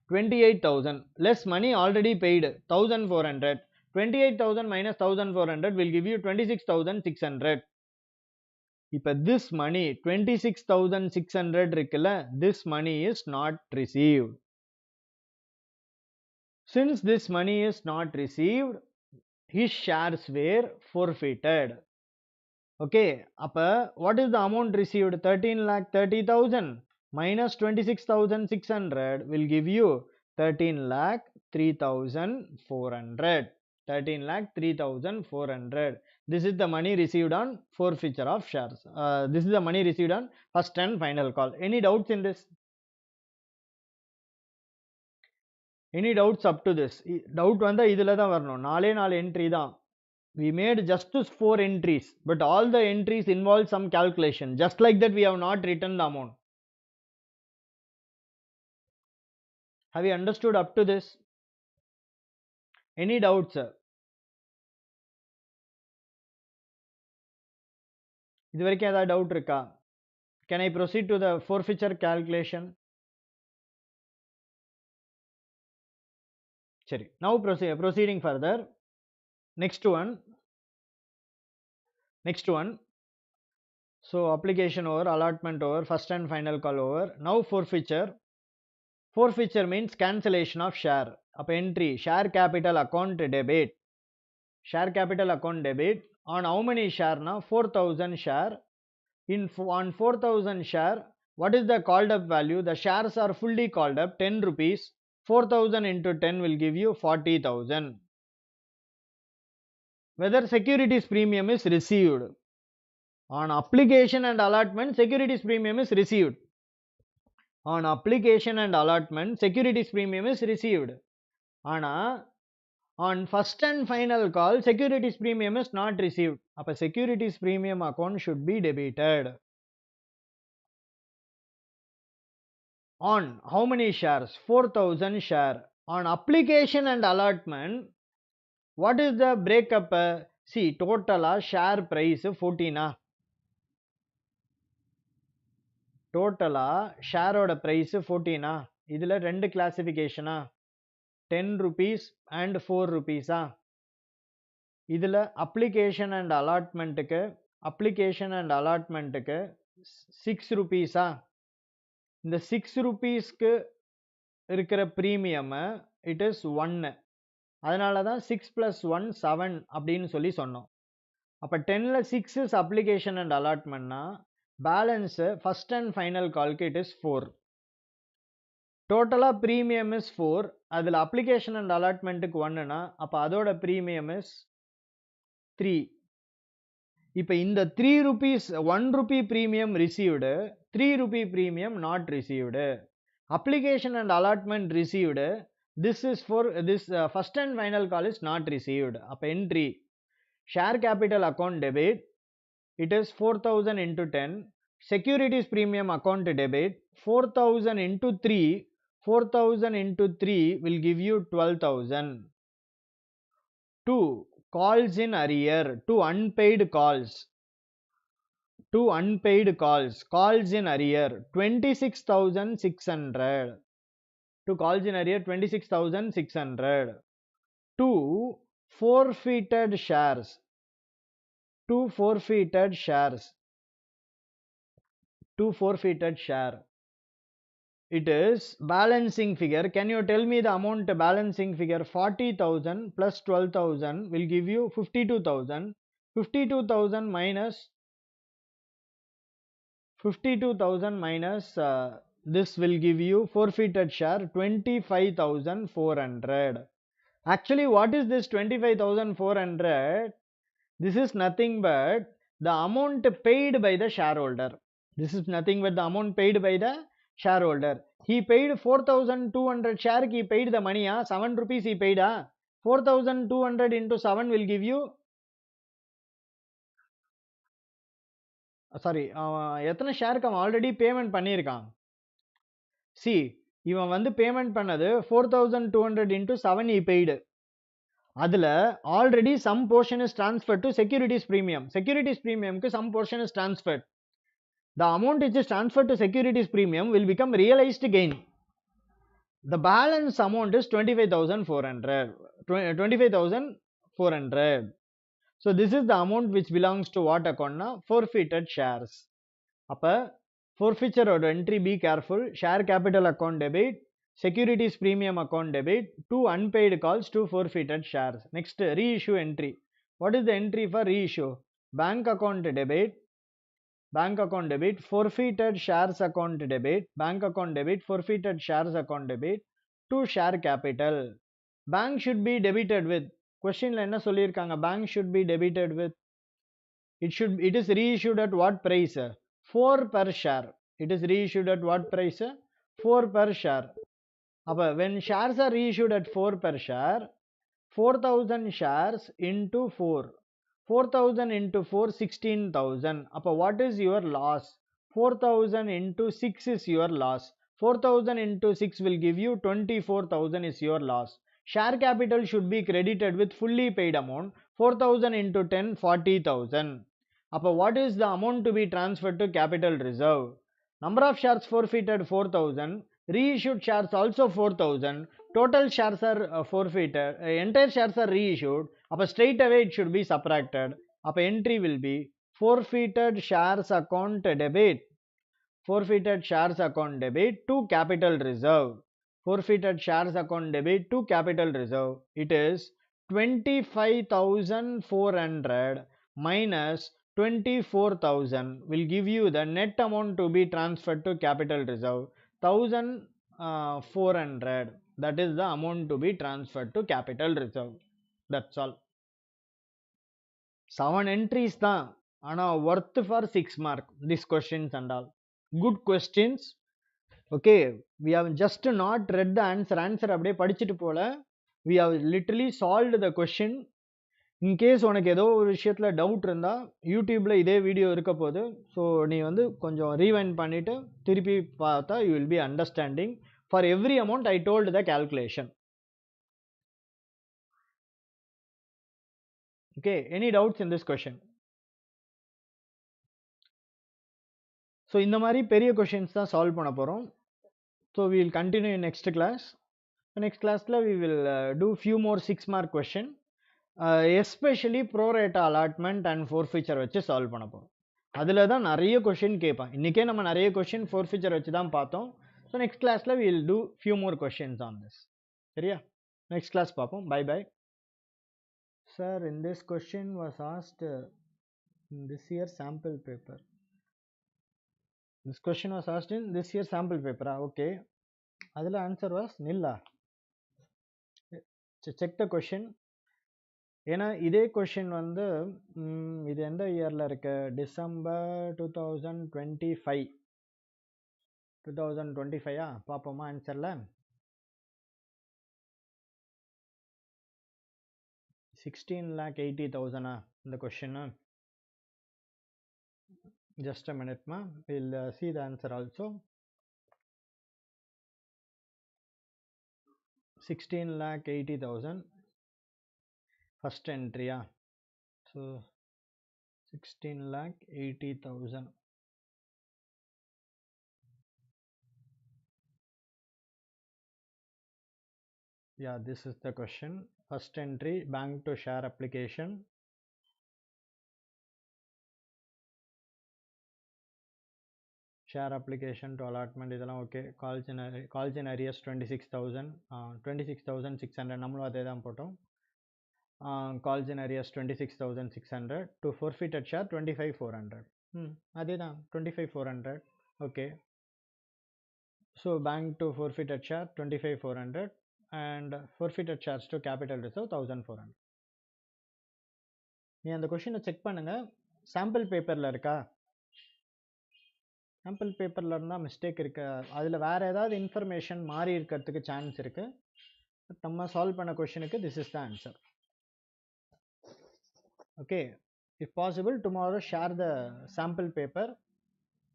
Speaker 2: 28,000. Less money already paid 1,400. 28,000 minus 1,400 will give you 26,600. இப்ப this money 26,600 இருக்குல்ல, this money is not received. Since this money is not received, his shares were forfeited. Okay, அப்ப what is the amount received? 13,30,000 minus 26,600 will give you 13,03,400. 13,03,400. This is the money received on forfeiture of shares. This is the money received on first and final call. Any doubts in this? Any doubts up to this? Doubt வந்தா இதுல தான் வரணும். 4 entry தான். We made just 4 entries, but all the entries involve some calculation. Just like that we have not written the amount. Have you understood up to this? Any doubts? இது வரைக்கும் ஏதாவது doubt இருக்கா? Can I proceed to the forfeiture calculation? சரி, now proceeding further. Next one. So application over, allotment over, first and final call over. Now forfeiture. Forfeiture means cancellation of share. Up entry, share capital account debit. Share capital account debit on how many share na? 4,000 share. On 4,000 share, what is the called up value? The shares are fully called up, 10 rupees. 4,000 into 10 will give you 40,000. Whether securities premium is received. On application and allotment, securities premium is received. On application and allotment, securities premium is received. Ana on first and final call, securities premium is not received. Appa securities premium account should be debited. On how many shares? 4,000 share. On application and allotment, what is the breakup? See, total share price 14. Total share oda price 14. Idhula rendu classification 10 rupees and 4 rupees. Idhula application and allotment ku 6 rupees. இந்த 6 rupeesக்கு இருக்கிற premium it is 1. அதனால தான் 6 plus 1 7 அப்படின்னு சொல்லி சொன்னோம். அப்ப 10ல 6 is application and allotment னா balance first and final callக்கு it is 4. Totala premium is 4. அதில் application and allotmentக்கு 1 னா அப்ப அதோட premium is 3. இப்போ இந்த 3 rupees 1 rupee premium received, 3 rupee premium not received. Application and allotment received. This is for this first and final call is not received. அப்போ entry share capital account debit, it is 4000 into 10. Securities premium account debit 4000 into 3. 4000 into 3 will give you 12,000. 2. Calls in arrear, 2 unpaid calls. 2 unpaid calls. Calls in arrear 26,600. 2 calls in arrear 26,600. 2 forfeited shares. 2 forfeited shares. 2 forfeited share. It is balancing figure. Can you tell me the amount balancing figure? 40,000 plus 12,000 will give you 52,000. 52,000 minus 52,000 minus this will give you forfeited share 25,400. Actually, what is this 25,400? This is nothing but the amount paid by the shareholder. This is nothing but the amount paid by the shareholder. He paid 4,200 share. He paid the money. 7 rupees he paid. 4,200 into 7 will give you. Sorry, எத்தனை ஷேருக்கு அவன் already payment பண்ணியிருக்கான்? C, இவன் வந்து payment பண்ணது 4,200 into 7 he paid. அதில் already some portion is transferred to securities premium. Securities premiumக்கு some portion is transferred. The amount which is transferred to securities premium will become realized gain. The balance amount is 25,400. 25,400. So this is the amount which belongs to what account na? Forfeited shares. அப்போ forfeiture or entry be careful. Share capital account debit, securities premium account debit, 2 unpaid calls, 2 forfeited shares. Next, reissue entry. What is the entry for reissue? Bank account debit, bank account debit, forfeited shares account debit, bank account debit, forfeited shares account debit, to share capital. Bank should be debited with. Question la enna sollirukanga? Bank should be debited with. It is reissued at what price? 4 per share. It is reissued at what price? 4 per share. When shares are reissued at 4 per share, 4,000 shares into 4. 4,000 into 4, 16,000. What is your loss? 4,000 into 6 is your loss. 4,000 into 6 will give you 24,000 is your loss. Share capital should be credited with fully paid amount. 4,000 into 10, 40,000. What is the amount to be transferred to capital reserve? Number of shares forfeited 4,000. Reissued shares also 4,000. Total shares are forfeited. Entire shares are reissued. Straight away it should be subtracted. Entry will be forfeited shares account debit. Forfeited shares account debit to capital reserve. Forfeited shares account debit to capital reserve. It is 25,400 minus 24,000 will give you the net amount to be transferred to capital reserve. 1,400. That is the amount to be transferred to capital reserve. That's all. 7 entries தான், ஆனால் worth for 6 mark. These questions and all. Good questions. Okay, we have just not read the answer. Answer அப்படியே படிச்சுட்டு போல. We have literally solved the question. In case உனக்கு ஏதோ ஒரு விஷயத்தில் doubt இருந்தால் யூடியூப்பில் இதே வீடியோ இருக்க போது. ஸோ நீ வந்து கொஞ்சம் ரீவைண்ட் பண்ணிவிட்டு திருப்பி பார்த்தா you will be understanding. For every amount I told the calculation. Okay, any doubts in this question? So இந்த மாதிரி பெரிய கொஷின்ஸ் தான் சால்வ் பண்ண போகிறோம். So we will continue in next class. Next கிளாஸில் we will do few more 6 mark question. Especially pro rata allotment and forfeiture வச்சு சால்வ் பண்ண போகிறோம். அதில் தான் நிறைய கொஷின் கேட்பான். இன்றைக்கே நம்ம நிறைய கொஷின் ஃபோர்ஃபீச்சர் வச்சு தான் பார்த்தோம். ஸோ நெக்ஸ்ட் கிளாஸில் we will do few more questions on this. சரியா? நெக்ஸ்ட் கிளாஸ் பார்ப்போம். Bye bye. Sir, in this question was asked in this year sample paper. This question was asked in this year sample paper. Okay. Adila answer was nilla. Check the question. ஏன்னா இதே question வந்து இது எந்த இயரில் இருக்கு, December 2025 2025 பார்ப்போமா ஆன்சரில். 16,80,000 இந்த question. just a minute ma, we'll see the answer also. 16,80,000 first entry. So 16,80,000. Yeah, this is the question. First entry, bank to share application. Share application to allotment இதெல்லாம் ஓகே. கால்ஸ் இன் arrears 26,000, 26,600 நம்மளும் அதே தான் போட்டோம். Calls in arrears 26,600 to forfeited share 25,400. அதே தான் 25,400. Okay. So bank to forfeited share 25,400 and forfeited shares to capital reserve 1,400. நீ அந்த கொஷினை செக் பண்ணுங்க, சாம்பிள் பேப்பரில் இருக்கா, சாம்பிள் பேப்பரில் இருந்தால் மிஸ்டேக் இருக்கு, அதில் வேறு ஏதாவது இன்ஃபர்மேஷன் மாறி இருக்கிறதுக்கு சான்ஸ் இருக்கு. நம்ம சால்வ் பண்ண கொஷினுக்கு this is the answer. Okay, if possible tomorrow share the sample paper.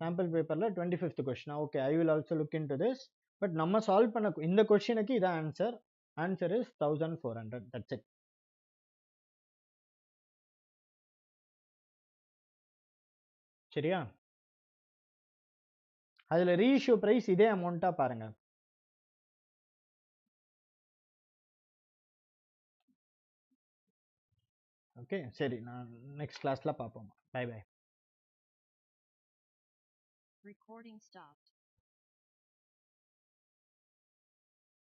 Speaker 2: Sample பேப்பரில் 25th கொஷினா? Okay, I will also look into this. But நம்ம சால்வ் பண்ண இந்த கொஷினுக்கு இதான் answer. Answer is 1,400. That's it. சரியா? அதில் ரீஇஷ்யூ ப்ரைஸ் இதே அமௌண்ட்டாக பாருங்க. ஓகே, சரி, நான் நெக்ஸ்ட் கிளாஸில் பார்ப்போம். Bye bye. Recording stopped.